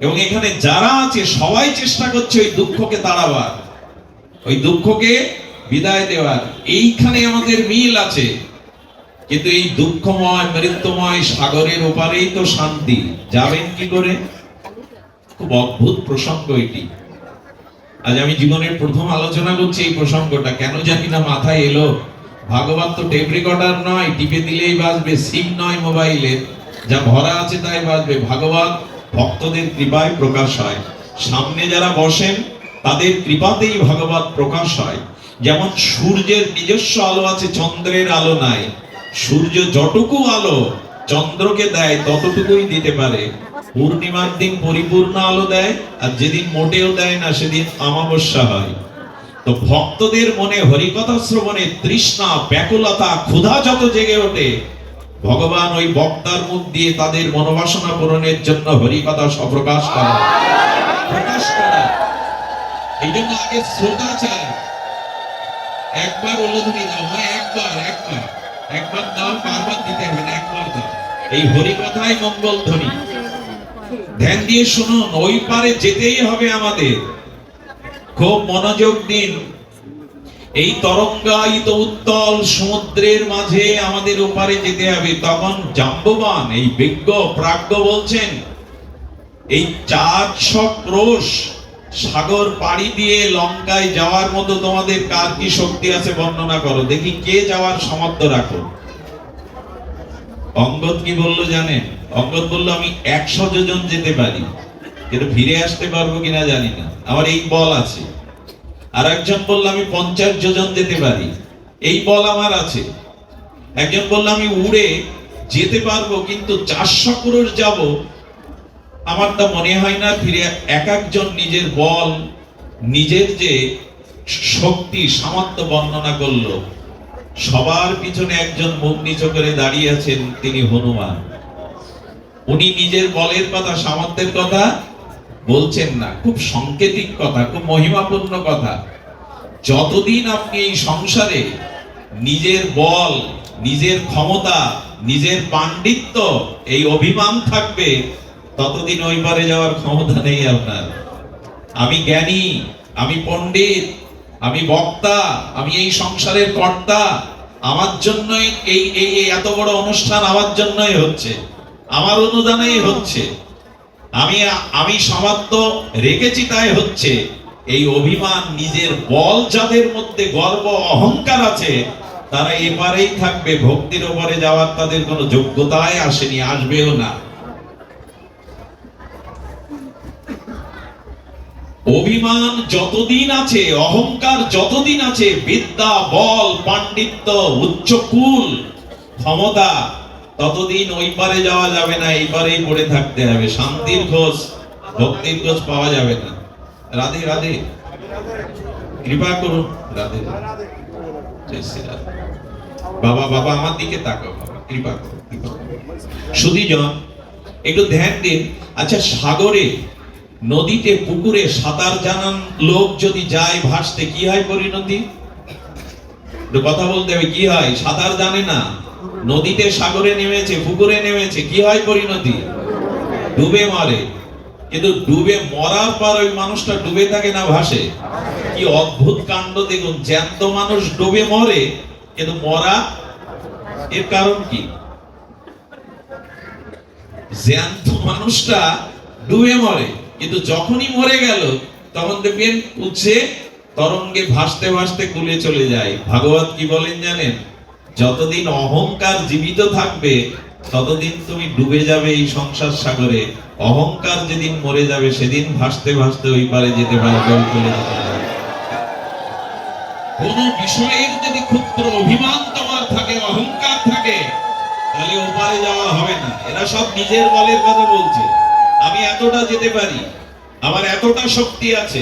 এবং এখানে যারা আছে সবাই চেষ্টা করছে ওই দুঃখকে তাড়াবার, ওই দুঃখকে বিদায় দেওয়ার। এইখানে আমাদের মিল আছে। কিন্তু এই দুঃখময় মৃত্যুময় সাগরের ওপারেই তো শান্তি, যাবেন কি করে? খুব অদ্ভুত প্রসঙ্গ এটি। আজ আমি জীবনের প্রথম আলোচনা করছি এই প্রসঙ্গটা, কেন জানি না মাথায় এলো। ভাগবত তো টেপ রেকর্ডার নয়, টিপে দিলেই বাজবে, সিম নয় মোবাইলের, যা ভরা আছে তাই বাজবে। ভাগবত ভক্তদের কৃপায় প্রকাশ হয়। সামনে যারা বসেন তাদের কৃপাতেই ভাগবত প্রকাশ হয়। যেমন সূর্যের নিজস্ব আলো আছে, চন্দ্রের আলো নাই। সূর্য যতটুকু আলো চন্দ্রকে দেয় ততটুকুই দিতে পারে। পূর্ণিমার দিন পরিপূর্ণ আলো দেয়, আর যেদিন মোটেও দেয় না সেদিন অমাবস্যা হয়। তো ভক্তদের মনে হরিকথা শ্রবণে তৃষ্ণা, ব্যাকুলতা, ক্ষুধা যত জেগে ওঠে, ভগবান ওই বক্তার মুখ দিয়ে তাদের মনোবাসনা পূরণের জন্য হরিকথা সপ্রকাশ করা, প্রকাশ করা। এই জন্য আগে শ্রোতা চাই। একবার ওলধুনি দাও, হয় একবার একবার একবার দাও, বারবার দিতে হবে না, একবার দাও। এই হরিকথায় মঙ্গল ধ্বনি। ধ্যান দিয়ে শুনুন, ওই পারে যেতেই হবে আমাদের। খুব মনোযোগ দিন। এই তরঙ্গায়িত উত্তল সমুদ্রের মাঝে আমাদের ওপারে যেতে হবে। তখন জাম্ববান, এই বিজ্ঞ প্রাজ্ঞ বলছেন, এই 400 ক্রোশ সাগর পাড়ি দিয়ে লঙ্কায় যাওয়ার মতো তোমাদের কার কি শক্তি আছে বর্ণনা করো, দেখি কে যাওয়ার সামর্থ্য রাখো। অঙ্গদ কি বললো জানেন? অঙ্গদ বললো আমি 100 যোজন যেতে পারি, কিন্তু ফিরে আসতে পারবো কিনা জানি না, আমার এই বল আছে। আর একজন বললো আমি 50 যোজন যেতে পারি, এই বল আমার আছে। একজন বললো আমি উড়ে যেতে পারবো, কিন্তু 400 ক্রোশ যাব, আমার তা মনে হয় না ফিরে। এক একজন নিজের বল, নিজের যে শক্তি, সামর্থ্য বর্ণনা করলো। সবার পিছনে একজন মুখ নিচু করে দাঁড়িয়ে আছেন, তিনি হনুমান। উনি নিজের বলের কথা, সামর্থ্যের কথা বলছেন না, খুব সাংকেতিক কথা, খুব মহিমাপূর্ণ কথা। যতদিন আপনি এই সংসারে নিজের বল, নিজের ক্ষমতা, নিজের পাণ্ডিত্য, এই অভিমান থাকবে, ততদিন ওই পারে যাওয়ার ক্ষমতা নেই আপনার। আমি জ্ঞানী, আমি পণ্ডিত, আমি বক্তা, আমি এই সংসারের কর্তা, আমার জন্যই এই এই এত বড় অনুষ্ঠান আমার জন্যই হচ্ছে, আমার অনুদানেই হচ্ছে, আমি সামর্থ্য রেখেছি তাই হচ্ছে। এই অভিমান, নিজের বল, যাদের মধ্যে গর্ব অহংকার আছে, তারা এপারেই থাকবে, ভক্তির ওপরে যাওয়ার তাদের কোনো যোগ্যতায় আসেনি, আসবেও না। অভিমান যতদিন আছে, অহংকার যতদিন আছে, বিদ্যা, বল, পাণ্ডিত্য, উচ্চকুল, ক্ষমতা, ততদিন ওই পারে যাওয়া যাবে না, এই পারেই পড়ে থাকতে হবে। শান্তির খোঁজ, ভক্তির খোঁজ পাওয়া যাবে না। রাধে রাধে, কৃপা করুন। রাধে রাধে, জয় শ্রী রাধে। বাবা বাবা আমার দিকে তাকাও, বাবা কৃপা করুন, কৃপা করুন। সুধীজন, একটু ধ্যান দিন। আচ্ছা, সাগরে, নদীতে, পুকুরে সাঁতার জানান লোক যদি যায় ভাসতে, কি হয় পরিণতি? কথা বলতে হবে, কি হয়? সাঁতার জানে না, নদীতে, সাগরে নেমেছে, পুকুরে নেমেছে, কি হয় পরিণতি? ডুবে মরে। কিন্তু ডুবে মরার পর ওই মানুষটা ডুবে থাকে না ভাসে? কি অদ্ভুত কাণ্ড দেখুন, জ্যান্ত মানুষ ডুবে মরে, কিন্তু মরা, এর কারণ কি? জ্যান্ত মানুষটা ডুবে মরে, কিন্তু যখনই মরে গেল তখন দেখবেন উঠছে, তরঙ্গে ভাসতে ভাসতে কুলে চলে যায়। ভাগবত কি বলেন জানেন? যতদিন অহংকার জীবিত থাকবে, ততদিন তুমি ডুবে যাবে এই সংসার সাগরে। অহংকার যেদিন মরে যাবে, সেদিন ভাসতে ভাসতে ওই পারে যেতে পারবে, চলে যেতে পারবে। কোন বিষয়ের যদি ক্ষুদ্র অভিমান তোমার থাকে, অহংকার থাকে, তাহলে ওপারে যাওয়া হবে না। এরা সব নিজের বলের কথা বলছে। আমি এতটা যেতে পারি, আমার এতটা শক্তি আছে,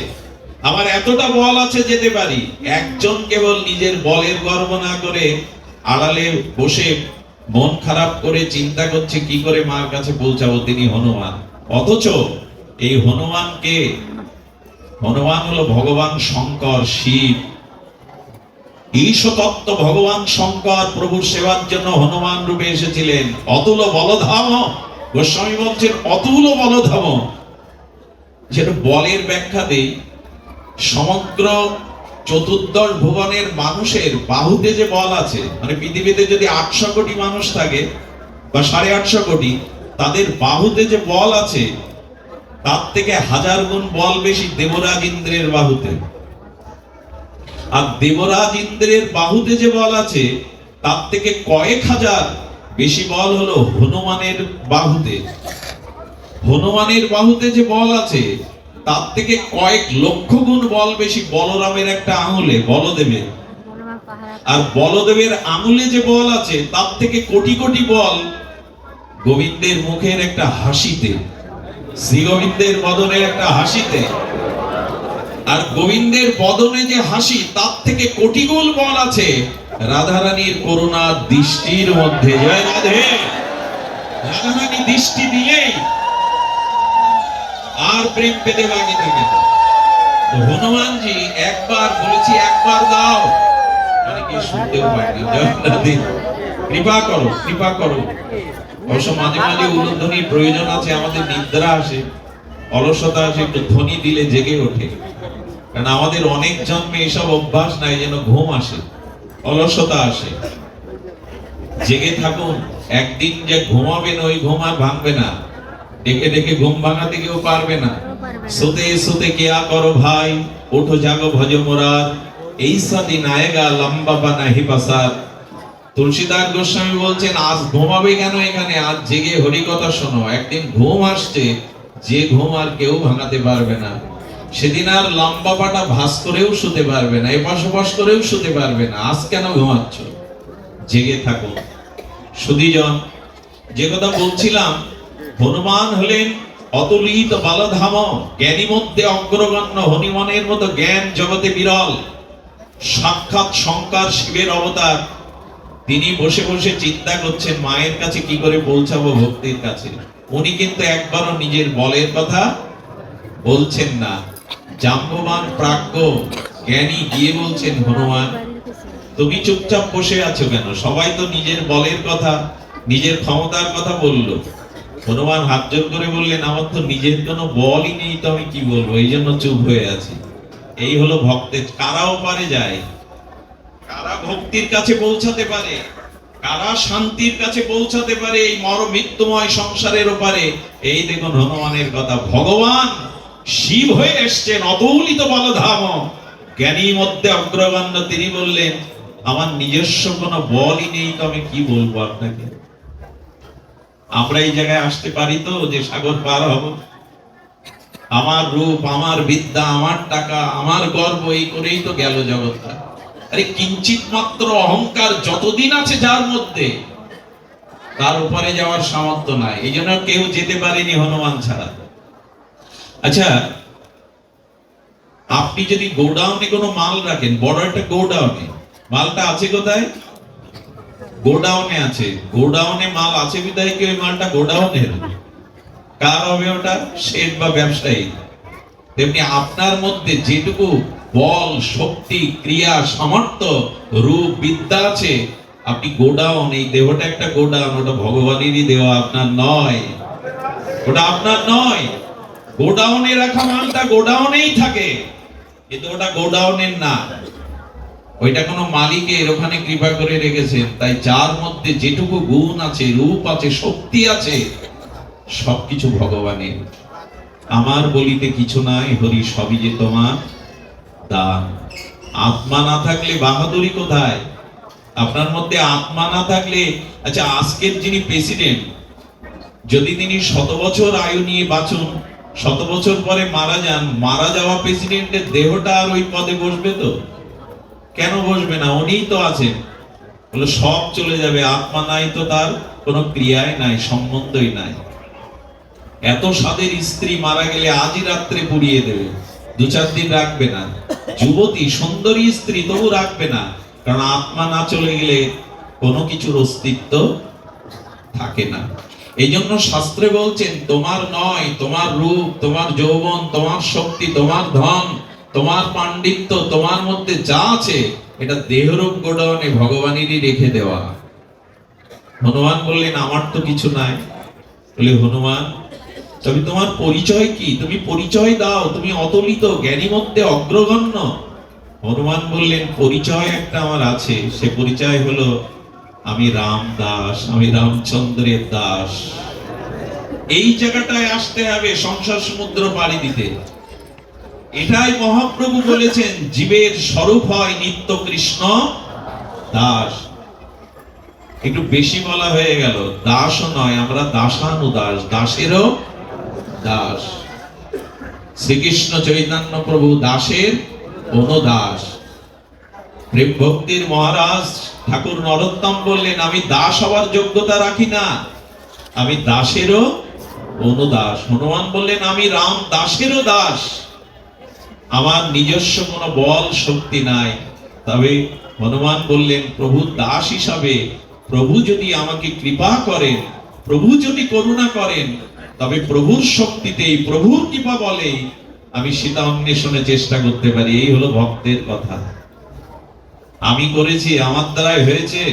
আমার এতটা বল আছে, যেতে পারি। একজন কেবল নিজের বলের গর্ব না করে আড়ালে বসে মন খারাপ করে চিন্তা করছে কি করে মার কাছে পৌঁছাবো, তিনি হনুমান। অথচ এই হনুমানকে, হনুমান হলো ভগবান শঙ্কর, শিব, ঈশ্বরতত্ত্ব ভগবান শঙ্কর প্রভুর সেবার জন্য হনুমান রূপে এসেছিলেন। অতুল বলধাম, গোস্বামী বলছেন অতুল বলধাম। যেটা বলের ব্যাখ্যা দেই, সমগ্র চতুর্দশ ভুবনের মানুষের বাহুতে যে বল আছে, মানে পৃথিবীতে যদি 800 কোটি মানুষ থাকে বা 850 কোটি, তাদের বাহুতে যে বল আছে, তার থেকে 1000 গুণ বল বেশি দেবরাজ ইন্দ্রের বাহুতে। আর দেবরাজ ইন্দ্রের বাহুতে যে বল আছে, তার থেকে কয়েক হাজার বেশি বল হলো হনুমানের বাহুতে। হনুমানের বাহুতে যে বল আছে, তার থেকে কয়েক লক্ষ গুণ বল বেশি বলরামের একটা আঙুলে, বলদেবের। আর বলদেবের আঙুলে যে বল আছে, তার থেকে কোটি কোটি বল গোবিন্দের মুখের একটা হাসিতে, শ্রী গোবিন্দের বদনের একটা হাসিতে। আর গোবিন্দের বদনে যে হাসি, তার থেকে কোটি গুণ বল আছে রাধারানীর করুণার দৃষ্টির মধ্যে। জয় রাধে। রাধারানী দৃষ্টি দিলেই আর প্রেম পেতে বাকি থাকে না। তো হনুমানজি একবার বলেছি, একবার দাও, মানে কি শুনতেও পায় না। জয় রাধে, কৃপা করো, কৃপা করো। অবশ্য মাঝে মাঝে উলুধ্বনির প্রয়োজন আছে, আমাদের নিদ্রা আসে, অলসতা আসে, একটু ধ্বনি দিলে জেগে ওঠে। কারণ আমাদের অনেক জন্মে এসব অভ্যাস নাই, যেন ঘুম আসে, অলসতা আসে। জেগে থাকুন, একদিন যে ঘুমাবেন ওই ঘুম আর ভাঙবে না। ডেকে ডেকে ঘুম ভাঙাতে কেউ পারবে না। সোতে সোতে কেয়া করো ভাই, ওঠো জাগো ভজ মোরার, এই সাদিন আয়েগা লম্বা বা নাহি পাসার। তুলসীদাস গোস্বামী বলছেন, আজ ঘুমাবে কেন এখানে, আজ জেগে হরি কথা শোনো। একদিন ঘুম আসছে, যে ঘুম আর কেউ ভাঙাতে পারবে না। সেদিন আর লম্বা পাটা ভাস করেও শুতে পারবে না, এপাশ ওপাশ করেও শুতে পারবে না। আজ কেন ঘুমাচ্ছ? জেগে থাকো। সুধীজন, যে কথা বলছিলাম, হনুমান হলেন অতুলিত বলধাম, জ্ঞানী মধ্যে অগ্রগণ্য। হনুমানের মতো জ্ঞান জগতে বিরল। সাক্ষাৎ শঙ্কর, শিবের অবতার। তিনি বসে বসে চিন্তা করছেন মায়ের কাছে কি করে পৌঁছাবো ভক্তির কাছে। উনি কিন্তু একবারও নিজের বলের কথা বলছেন না। জাম্ববান প্রাজ্ঞ জ্ঞানী গিয়ে বলছেন, হনুমান তুমি চুপচাপ বসে আছো কেন? সবাই তো নিজের বলের কথা, নিজের ক্ষমতার কথা বলল। হনুমান হাত জোর করে বললেন, আমার তো নিজের কোনো বলই নেই, তো আমি কি বলবো, এই জন্য চুপ হয়ে আছি। এই হলো ভক্তের। কারাও পারে যায়, কারা ভক্তির কাছে পৌঁছাতে পারে, কারা শান্তির কাছে পৌঁছাতে পারে এই মর মৃত্যুময় সংসারের ওপারে। এই দেখুন হনুমানের কথা, ভগবান শিব হয়ে এসছেন, অতুলিত বলধাম, জ্ঞানী মধ্যে অগ্রগণ্য। তিনি বললেন, আমার নিজস্ব কোনো বলই নেই, তো আমি কি বলবো আপনাকে। আমরা এই জায়গায় আসতে পারি তো যে সাগর পার হব? আমার রূপ, আমার বিদ্যা, আমার টাকা, আমার গর্ব, এই করেই তো গেল জগৎটা। আরে কিঞ্চিত মাত্র অহংকার যতদিন আছে যার মধ্যে, তার উপরে যাওয়ার সামর্থ্য নাই। এই জন্য কেউ যেতে পারেনি হনুমান ছাড়া। আচ্ছা, আপনি যদি গোডাউনে কোনো মাল রাখেন, বড় একটা গোডাউনে, মালটা আছে কোথায়? গোডাউনে আছে। গোডাউনে মাল আছে বিধায় কি ওই মালটা গোডাউনের? কার হবে ওটা? শেঠ বা ব্যবসায়ী। তেমনি আপনার মধ্যে যেটুকু বল, শক্তি, ক্রিয়া, সামর্থ্য, রূপ, বিদ্যা আছে, আপনি গোডাউন, এই দেহটা একটা গোডাউন, ওটা ভগবানেরই দেওয়া, আপনার নয়। ওটা আপনার নয়। গোডাউনে রাখা মালটা গোডাউনেই থাকে, কিন্তু ওটা গোডাউনের না। ওইটা কোনো মালিকের ওখানে কৃপা করে রেখেছেন। তাই যার মধ্যে যেটুকু গুণ আছে, রূপ আছে, শক্তি আছে, সবকিছু ভগবানের। আমার বলিতে কিছু নাই, হরি সবই যে তোমার দান। আত্মা না থাকলে বাহাদুরি কোথায়? আপনার মধ্যে আত্মা না থাকলে, আচ্ছা আজকের যিনি প্রেসিডেন্ট, যদি তিনি 100 বছর আয়ু নিয়ে বাঁচুন, 100 বছর পরে মারা যান, মারা যাওয়া প্রেসিডেন্টের দেহটা আর ওই পদে বসবে তো? কেন বসবে না? উনিই তো আছেন। বলে সব চলে যাবে, আত্মা নাই তো তার কোনো ক্রিয়াই নাই, সম্বন্ধই নাই। এত স্বাদের স্ত্রী মারা গেলে আজই রাত্রে পুড়িয়ে দেবে, 2-4 দিন রাখবে না। যুবতী সুন্দরী স্ত্রী তবু রাখবে না, কারণ আত্মা না চলে গেলে কোনো কিছুর অস্তিত্ব থাকে না। এই জন্য শাস্ত্রে বলছেন, তোমার নয়, তোমার রূপ, তোমার যৌবন, তোমার শক্তি, তোমার ধন, তোমার পাণ্ডিত্য, তোমার মধ্যে যা আছে, এটা দেহরূপ গোডাউনে ভগবানেরই রেখে দেওয়া। হনুমান বললেন, আমার তো কিছু নাই। বলে, হনুমান তবে তোমার পরিচয় কি? তুমি পরিচয় দাও, তুমি অতুলিত, জ্ঞানী মধ্যে অগ্রগণ্য। হনুমান বললেন, পরিচয় একটা আমার আছে, সে পরিচয় হলো আমি রাম দাস, আমি রামচন্দ্রের দাস। এই জায়গাটায় আসতে হবে সংসার সমুদ্র পাড়ি দিতে। এটাই মহাপ্রভু বলেছেন, জীবের স্বরূপ হয় নিত্য কৃষ্ণ দাস। একটু বেশি বলা হয়ে গেল, দাসও নয়, আমরা দাসানুদাস, দাসেরও দাস। শ্রীকৃষ্ণ চৈতন্য প্রভু দাসের অনুদাস। প্রেম ভক্তির মহারাজ ঠাকুর নরোত্তম বললেন, আমি দাস হওয়ার যোগ্যতা রাখি না, আমি দাসেরও অনুদাস। হনুমান বললেন, আমি রাম দাসেরও দাস, আমার নিজস্ব কোনো বল শক্তি নাই। তবে হনুমান বললেন, প্রভু দাস হিসাবে প্রভু যদি আমাকে কৃপা করেন, প্রভু যদি করুণা করেন, তবে প্রভুর শক্তিতেই, প্রভুর কৃপা বলে আমি সীতা অন্বেষণে চেষ্টা করতে পারি। এই হলো ভক্তের কথা। আমি করেছি, আমার দ্বারাই হয়েছে,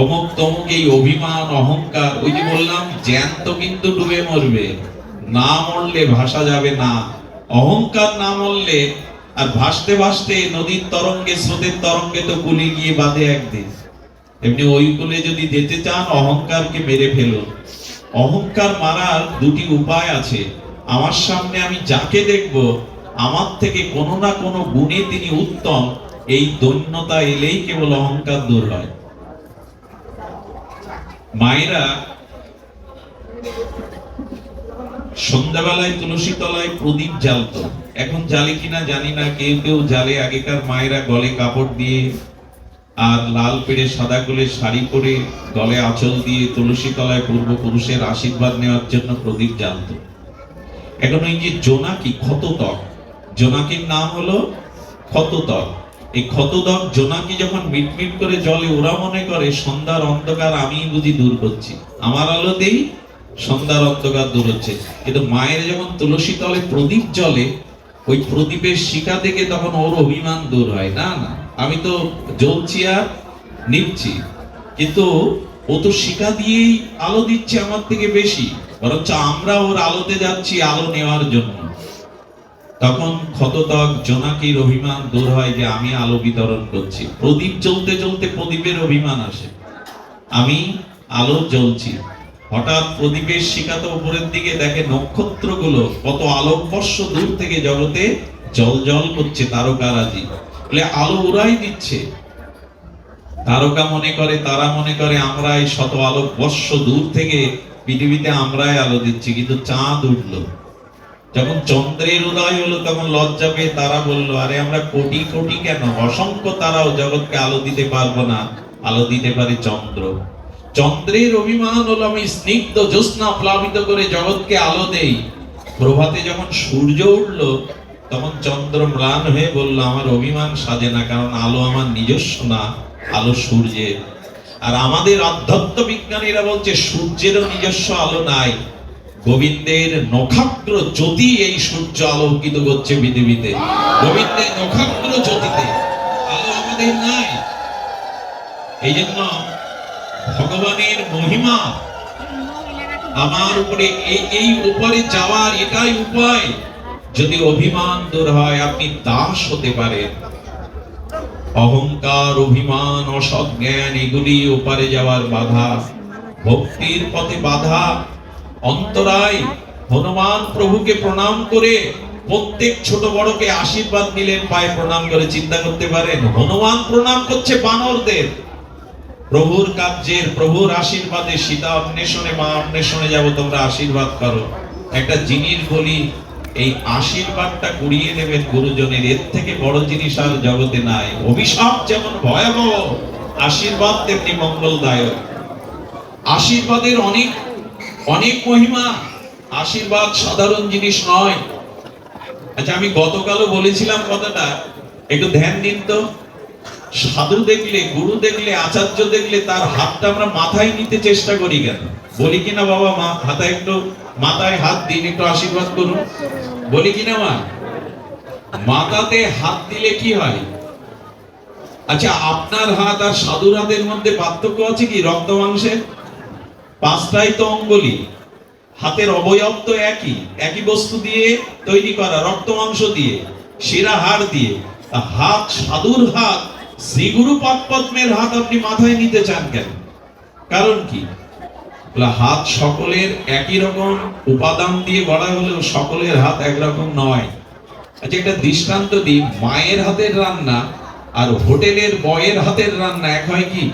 অমুক তমুক এই অভিমান, অহংকার। ওই যে বললাম, জ্যান্ত কিন্তু ডুবে মরবে, না মরলে ভাসা যাবে না। অহংকার না মরলে আর ভাসতে ভাসতে নদীর তরঙ্গে, স্রোতের তরঙ্গে তো কুলে গিয়ে বাঁধে একদিন। এমনি ওই কুলে যদি যেতে চান, অহংকারকে মেরে ফেলুন। অহংকার মারার দুটি উপায় আছে। আমার সামনে আমি যাকে দেখব, আমার থেকে কোনো না কোনো গুণে তিনি উত্তম, এই দৈন্যতা এলেই কেবল অহংকার দূর হয়। মায়েরা সন্ধ্যাবেলায় তুলসী তলায় প্রদীপ জ্বালতো, এখন জ্বালে কিনা জানি না, কেউ কেউ জ্বালে। আগেকার মায়েরা গলে কাপড় দিয়ে আর লাল পেড়ে সাদা কোলের শাড়ি পরে, গলে আঁচল দিয়ে তুলসী তলায় পূর্বপুরুষের আশীর্বাদ নেওয়ার জন্য প্রদীপ জ্বালতো। এখন ওই যে জোনাকি, ক্ষততক, জোনাকির নাম হলো ক্ষততক। এই ক্ষততক জোনাকি যখন মিটমিট করে জ্বলে, ওরা মনে করে সন্ধ্যার অন্ধকার আমি বুঝি দূর করছি, আমার আলোতেই সন্ধ্যার অন্ধকার দূর হচ্ছে। কিন্তু মায়ের যখন তুলসী তলে প্রদীপ জ্বলে, ওই প্রদীপের শিখা থেকে তখন ওর অভিমান দূর হয়, না না আমি তো জ্বলছি আর নিচ্ছি, কিন্তু ও তো শিখা দিয়েই আলো দিচ্ছে আমার থেকে বেশি, বরঞ্চ আমরা ওর আলোতে যাচ্ছি আলো নেওয়ার জন্য। তখন ক্ষততক জোনাকির অভিমান দূর হয় যে আমি আলো বিতরণ করছি। প্রদীপ জ্বলতে জ্বলতে প্রদীপের অভিমান আসে, আমি আলো জ্বলছি। হঠাৎ প্রদীপের শিখাতে উপরের দিকে দেখে নক্ষত্রগুলো কত আলোকবর্ষ দূর থেকে জগতে জল জল করছে, তারকারাজি বলে আলো উড়াই দিচ্ছে। তারকা মনে করে, তারা মনে করে আমরা এই শত আলোকবর্ষ দূর থেকে পৃথিবীতে আমরাই আলো দিচ্ছি, কিন্তু চাঁদ উঠলো। যখন চন্দ্রের উদয় হলো তখন লজ্জা পেয়ে তারা বললো, আরে আমরা কোটি কোটি কেন, অসংখ্য তারাও জগৎকে আলো দিতে পারবো না, আলো দিতে পারে চন্দ্র। চন্দ্রের অভিমান হলো আমি স্নিগ্ধ জ্যোৎস্না প্লাবিত করে জগৎকে আলো দেই। প্রভাতে যখন সূর্য উঠলো তখন চন্দ্র ম্লান হয়ে বলল, আমার অভিমান সাজে না, কারণ আলো আমার নিজস্ব না, আলো সূর্যের। আর আমাদের অধ্যাত্ম বিজ্ঞানীরা বলছে সূর্যেরও নিজস্ব আলো নাই, গোবিন্দের নখাগ্র জ্যোতি এই সূর্য আলোকিত করছে পৃথিবীতে। গোবিন্দের নখাগ্র জ্যোতিতে আলো আমাদের নাই। এই জন্য ভগবানের মহিমা আমার উপরে, এই উপরে যাওয়ার এটাই উপায়। যদি অভিমান দূর হয় আপনি দাস হতে পারেন। অহংকার, অভিমান, অসৎ জ্ঞান এগুলি ওপারে যাওয়ার বাধা, ভক্তির পথে বাধা, অন্তরায়। হনুমান প্রভুকে প্রণাম করে প্রত্যেক ছোট বড়কে আশীর্বাদ নিলেন, পায়ে প্রণাম করে। চিন্তা করতে পারেন, হনুমান প্রণাম করছে বানরদের। প্রভুর কার্যের, প্রভুর আশীর্বাদে সীতা অন্বেষণে, মা অন্বেষণে যাব, তোমরা আশীর্বাদ করো। একটা জিনিস বলি, এই আশীর্বাদটা কুড়িয়ে নেবেন গুরুজনের, এর থেকে বড় জিনিস আর জগতে নাই। অভিশাপ যেমন ভয়াবহ, আশীর্বাদ তেমনি মঙ্গলদায়ক। আশীর্বাদের অনেক অনেক মহিমা, আশীর্বাদ সাধারণ জিনিস নয়। আচ্ছা, আমি গতকালও বলেছিলাম কথাটা, একটু ধ্যান দিন তো। সাধু দেখলে, গুরু দেখলে, আচার্য দেখলে তার হাতটা আমরা মাথায় নিতে চেষ্টা করি কেন? বলি কিনা বাবা, মা হাতায় একটু, মাথায় হাত দিন, একটু আশীর্বাদ করুন, বলি কিনা মা? মাথাতে হাত দিলে কি হয়? আচ্ছা, আপনার হাত আর সাধুর হাতের মধ্যে পার্থক্য আছে কি? রক্ত মাংসের পাঁচটাই তো অঙ্গুলি, হাতের অবয়ব তো একই, একই বস্তু দিয়ে তৈরি করা, রক্ত মাংস দিয়ে, শিরা হাড় দিয়ে। হাত, সাধুর হাত, শ্রীগুরু পাদপদ্মের হাত আপনি মাথায় নিতে চান কেন? কারণ কি? হাত সকলের একই রকম উপাদান দিয়ে গড়া হলেও সকলের হাত একরকম নয়। আচ্ছা, একটা দৃষ্টান্ত দিই, মায়ের হাতের রান্না আর হোটেলের বয়ের হাতের রান্না এক হয় কি?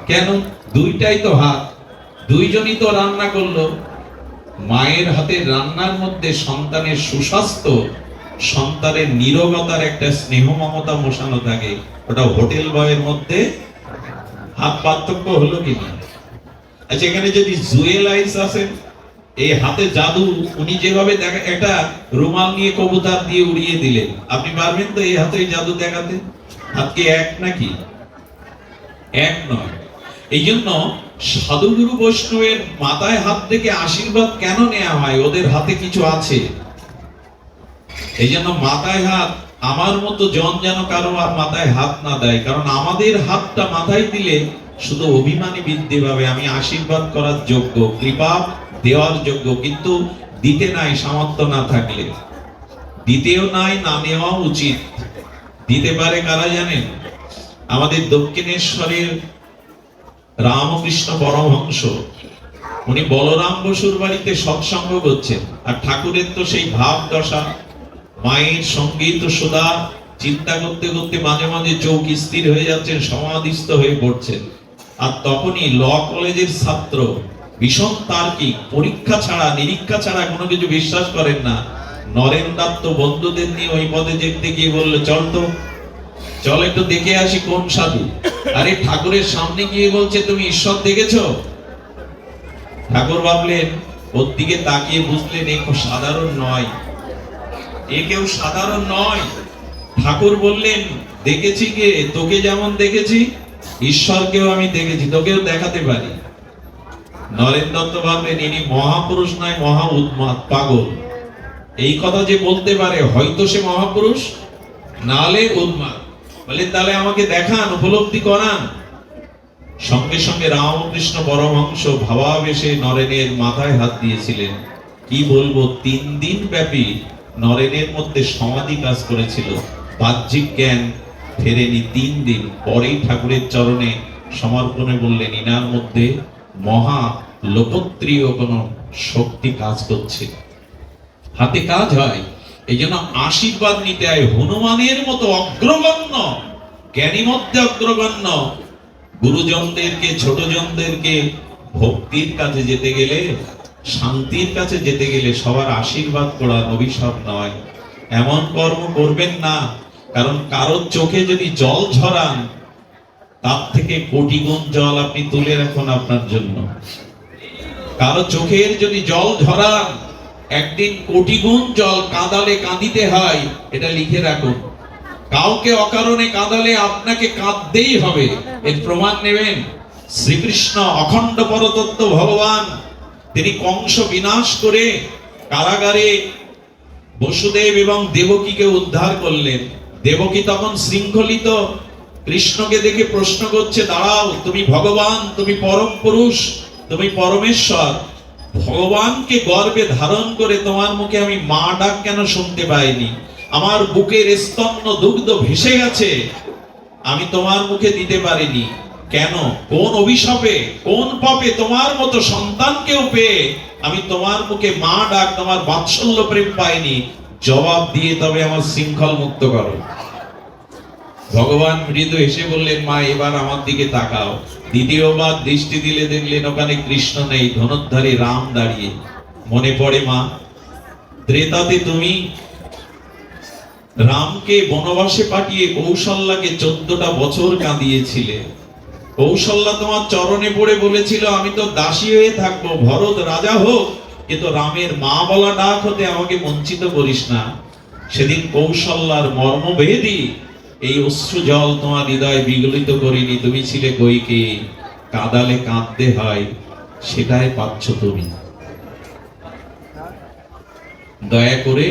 কেন? দুইটাই তো হাত, দুইজনই তো রান্না করলো। মায়ের হাতের রান্নার মধ্যে সন্তানের সুস্বাস্থ্য, সন্তানের নীরবতার একটা স্নেহ মমতা মোশানো থাকে, ওটা হোটেল বয়ের মধ্যে হাত। পার্থক্য হলো কিনা? আচ্ছা, এখানে যদি জুয়েল আইস আছেন, এই হাতে জাদু, উনি যেভাবে দেখা, একটা রুমাল নিয়ে কবুতর দিয়ে উড়িয়ে দিলেন, আপনি পারবেন তো এই হাতে জাদু দেখাতে? হাত কি এক নাকি? এক নয়। এই জন্য সাধুগুরু বৈষ্ণবের মাথায় হাত থেকে আশীর্বাদ কেন নেওয়া হয়? ওদের হাতে কিছু আছে। এই জন্য মাথায় হাত, আমার মতো জন যেন কারো আর মাথায় হাত না দেয়, কারণ আমাদের হাতটা মাথায় দিলে শুধু অভিমানী বৃদ্ধি পাবে। আমি আশীর্বাদ করার যোগ্য, কৃপা দেওয়ার যোগ্য, কিন্তু দিতে নাই সামর্থ্য না থাকলে, দিতেও নাই, না নেওয়া উচিত। দিতে পারে কারা জানেন? আমাদের দক্ষিণেশ্বরের রামকৃষ্ণ পরমহংস, উনি বলরাম বসুর বাড়িতে সৎসঙ্গ করছেন, আর ঠাকুরের তো সেই ভাব দশা, মায়ের সঙ্গীত সুধা চিন্তা করতে করতে মাঝে মাঝে চোখ স্থির হয়ে যাচ্ছেন, সমাধিস্থ হয়ে পড়ছেন। আর তখনই ল কলেজের ছাত্র, ভীষণ তার্কিক, পরীক্ষা ছাড়া নিরীক্ষা ছাড়া কোনো কিছু বিশ্বাস করেন না, নরেন দত্ত বন্ধুদের নিয়ে ওই পদে যেতে গিয়ে বললো, চল তো, চল একটু দেখে আসি কোন সাধু। আরে ঠাকুরের সামনে গিয়ে বলছে, তুমি ঈশ্বর দেখেছো? ঠাকুর ভাবলেন, ওর দিকে তাকিয়ে বুঝলেন এ খুব সাধারণ নয়, এ কেউ সাধারণ নয়। ঠাকুর বললেন, দেখেছি কে? তোকে যেমন দেখেছি, ঈশ্বরকেও আমি দেখেছি, তোকেও দেখাতে পারি। নরেন দত্ত ভাবলেন ইনি মহাপুরুষ নয় মহা উন্মাদ পাগল, এই কথা যে বলতে পারে হয়তো সে মহাপুরুষ, নালে উন্মাদ। বলে তাহলে আমাকে দেখান, উপলব্ধি করান। সঙ্গে সঙ্গে রামকৃষ্ণ পরমহংস ভাবাবেশে নরেনের মাথায় হাত দিয়েছিলেন। কি বলবো, 3 দিন ব্যাপী নরেনের মধ্যে সমাধি কাজ করেছিল, বাহ্যিক জ্ঞান ফেরেনি 3 দিন। পরেই ঠাকুরের চরণে সমর্পণে বললেন ইনার মধ্যে মহা লোকত্রিয় কোন শক্তি কাজ করছে, হাতে কাজ হয়। এই জন্য আশীর্বাদ নিতে হয় হনুমানের মতো অগ্রগণ্য জ্ঞানী মধ্যে অগ্রগণ্য গুরুজনদেরকে, ছোটজনদেরকে ভক্তির কাছে যেতে গেলে, শান্তির কাছে যেতে গেলে সবার আশীর্বাদ করা, অভিশাপ নয়। এমন কর্ম করবেন না, কারণ কারোর চোখে যদি জল ঝরান তার থেকে কোটি গুণ জল আপনি তুলে রাখুন আপনার জন্য। কারো চোখের যদি জল ঝরান, একদিন কোটি গুণ জল কাঁদালে কাঁদিতে হয়, এটা লিখে রাখুন। কাউকে অকারণে কাঁদালে আপনাকে কাঁদতেই হবে, এর প্রমাণ নেবেন। শ্রীকৃষ্ণ অখণ্ড পরতত্ত্ব ভগবান, তিনি কংস বিনাশ করে কারাগারে বসুদেব এবং দেবকীকে উদ্ধার করলেন। দেবকী তখন শৃঙ্খলিত, কৃষ্ণকে দেখে প্রশ্ন করছে, দাঁড়াও, তুমি ভগবান, তুমি পরম পুরুষ, তুমি পরমেশ্বর, ভগবানকে গর্ভে ধারণ করে তোমার মুখে আমি মা ডাক কেন শুনতে পাইনি? আমার বুকের স্তন্য দুগ্ধ ভেসে গেছে, আমি তোমার মুখে দিতে পারিনি কেন? কোন অভিশাপে, কোন পাপে তোমার মতো সন্তানকেও পেয়ে আমি তোমার মুখে মা ডাক, তোমার বাৎসল্য প্রেম পাইনি? জবাব দিয়ে তবে আমার শৃঙ্খল মুক্ত করো। ভগবান মৃদু হেসে বললেন, মা এবার আমার দিকে তাকাও। দ্বিতীয়বার দৃষ্টি দিলে দেখলেন ওখানে কৃষ্ণ নেই, ধনুর্ধারী রাম দাঁড়িয়ে। মনে পড়ে মা, ত্রেতাতে তুমি রামকে বনবাসে পাঠিয়ে কৌশল্যাকে 14টা বছর কাঁদিয়েছিলে। কৌশল্যা তোমার চরণে পড়ে বলেছিল, আমি তো দাসী হয়ে থাকবো, ভরত রাজা হোক, কিন্তু রামের মা বলা ডাক হতে আমাকে বঞ্চিত করিস না। সেদিন কৌশল্যার মর্মভেদী এই অশ্রু জল তোমার হৃদয় বিগলিত করিনি, তুমি ছিলে কইকে। কাঁদালে কাঁদতে হয়, সেটাই পাচ্ছ তুমি। দয়া করে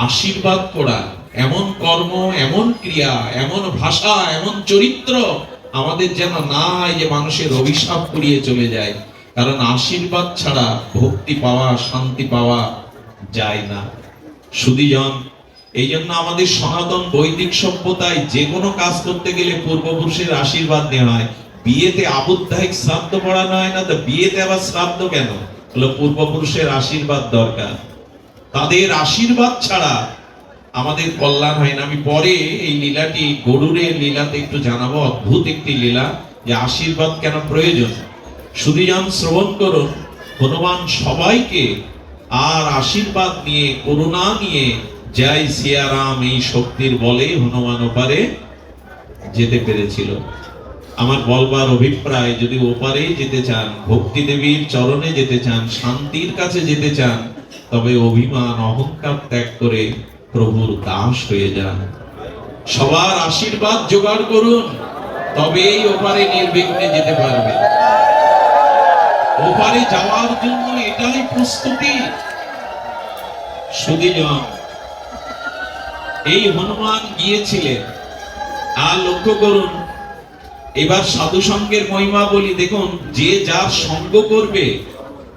আশীর্বাদ করা, এমন কর্ম, এমন ক্রিয়া, এমন ভাষা, এমন চরিত্র আমাদের যেন না হয় যে মানুষের অভিশাপ করিয়ে চলে যায়। কারণ আশীর্বাদ ছাড়া ভক্তি পাওয়া, শান্তি পাওয়া যায় না। সুধীজন, এই জন্য আমাদের সনাতন বৈদিক সভ্যতায় যে কোনো কাজ করতে গেলে পূর্বপুরুষের আশীর্বাদ নেওয়া হয়। বিয়েতে আবুদ্ধায়িক শ্রাদ্ধ পড়ানো হয় না, তো বিয়েতে আবার শ্রাদ্ধ কেন? হলো পূর্বপুরুষের আশীর্বাদ দরকার, তাদের আশীর্বাদ ছাড়া আমাদের কল্যাণ হয় না। আমি পরে এই লীলাটি, গরুরের লীলাতে একটু জানাবো, অদ্ভুত একটি লীলা, যে আশীর্বাদ কেন প্রয়োজন। সুধীজন শ্রবণ করুন, হনুমান সবাইকে আর আশীর্বাদ নিয়ে, করুণা নিয়ে, জয় সিয়ারাম এই শক্তির বলে হনুমান ওপারে যেতে পেরেছিল। আমার বলবার অভিপ্রায়, যদি ওপারে যেতে চান, ভক্তি দেবীর চরণে যেতে চান, শান্তির কাছে যেতে চান, তবে অভিমান অহংকার ত্যাগ করে প্রভুর দাস হয়ে যান। সবার আশীর্বাদ জোগাড় করুন, তবেই ওপারে নির্বিঘ্নে যেতে পারবে। ওপারে যাওয়ার জন্য এটাই প্রস্তুতি। সুধীজন, এই হনুমান গিয়েছিলেন। আর লক্ষ্য করুন, এবার সাধু সঙ্গের মহিমা বলি। দেখুন, যে যার সঙ্গ করবে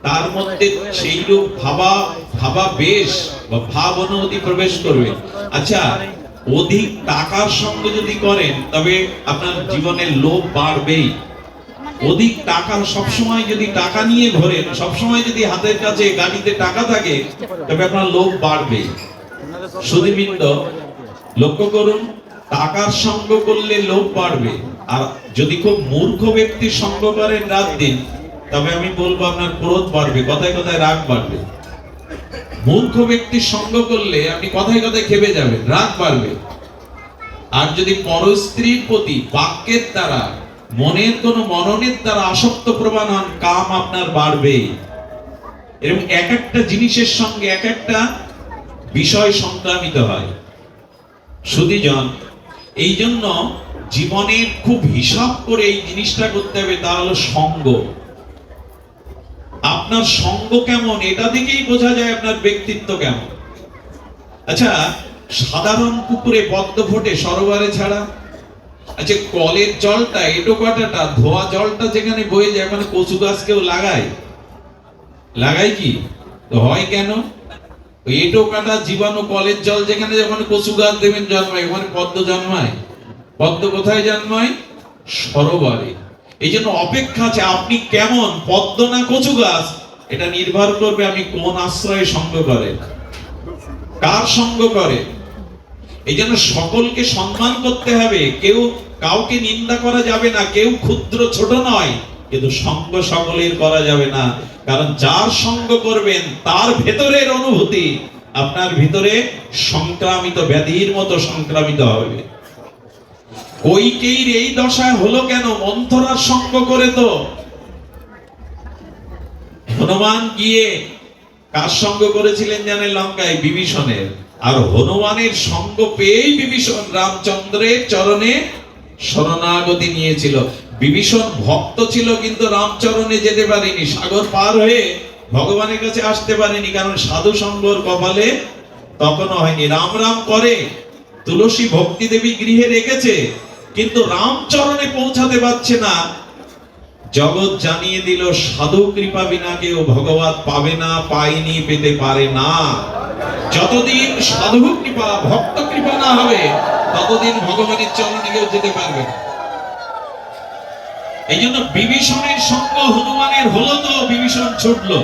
তার মধ্যে সেই রূপ ভাবা বেশ বা ভাব অনুভূতি প্রবেশ করবে। আচ্ছা, অধিক টাকার সঙ্গ যদি করেন তবে আপনার জীবনে লোভ বাড়বেই। অধিক টাকা, সবসময় যদি টাকা নিয়ে ঘোরেন, সবসময় যদি হাতের কাছে গাড়িতে টাকা থাকে, তবে আপনার লোভ বাড়বে। সুধীবৃন্দ, লক্ষ্য করুন, টাকার সঙ্গ করলে লোভ বাড়বে। আর যদি খুব মূর্খ ব্যক্তির সঙ্গ করেন রাত দিন, তবে আমি বলবো আপনার ক্রোধ বাড়বে, কথায় কথায় রাগ বাড়বে। মূর্খ ব্যক্তির সঙ্গ করলে আপনি কথায় কথায় খেপে যাবেন, রাগ বাড়বে। আর যদি পরস্ত্রীর প্রতি বাক্যের দ্বারা, মনের কোন মননের দ্বারা আসক্ত প্রমাণ হন, কাম আপনার বাড়বে। এবং এক একটা জিনিসের সঙ্গে এক একটা বিষয় সংক্রামিত হয়। সুধীজন, এই জন্য জীবনের খুব হিসাব করে এই জিনিসটা করতে হবে, তা হলো সঙ্গ। আপনার সঙ্গ কেমন, এটা থেকেই বোঝা যায় আপনার ব্যক্তিত্ব কেমন। আচ্ছা, সাধারণ পুকুরে পদ্ম ফোটে সরোবরে ছাড়া? আচ্ছা, কলের জলটা এটো কাটাটা ধোয়া জলটা যেখানে বয়ে যায়, মানে কচু গাছ কেউ লাগায়? লাগায় কি? তো হয় কেন? ওই এটো কাটা জীবাণু কলের জল যেখানে, যখন কচু গাছ দেবেন জন্মায়, ওখানে পদ্ম জন্মায়। পদ্ম কোথায় জন্মায়? সরোবরে। এই জন্য অপেক্ষা আছে, আপনি কেমন, পদ্ম না কচু গাছ, এটা নির্ভর করবে আমি কোন আশ্রয়ে সঙ্গ করে, কার সঙ্গ করে। এই জন্য সকলকে সম্মান করতে হবে, কেউ কাউকে নিন্দা করা যাবে না, কেউ ক্ষুদ্র ছোট নয়, কিন্তু সঙ্গ সকলের করা যাবে না। কারণ যার সঙ্গ করবেন তার ভেতরের অনুভূতি আপনার ভিতরে সংক্রামিত ব্যাধির মতো সংক্রামিত হবে। কইকেয়ীর এই দশা হলো কেন? মন্থরার সঙ্গ করে। তো হনুমান গিয়ে কার সঙ্গ করেছিলেন জানেন? লঙ্কায় বিভীষণের। আর হনুমানের সঙ্গ পেয়েই বিভীষণ রামচন্দ্রের চরণে শরণাগতি নিয়েছিল। বিভীষণ ভক্ত ছিল কিন্তু রামচরণে যেতে পারেনি, সাগর পার হয়ে ভগবানের কাছে আসতে পারেনি, কারণ সাধু সঙ্গর কপালে তখনও হয়নি। রাম রাম করে, তুলসী ভক্তি দেবী গৃহে রেখেছে, কিন্তু রামচরণে পৌঁছাতে পারছে না। জগৎ জানিয়ে দিল, সাধু কৃপা বিনা কেউ ভগবত পাবে না, পায়নি, পেতে পারে না। যতদিন সাধু কৃপা, ভক্ত কৃপা না হবে, ততদিন ভগবানের চরণে কেউ যেতে পারবে না। এই জন্য বিভীষণের সঙ্গ হনুমানের হলো, তো বিভীষণ ছুটলো।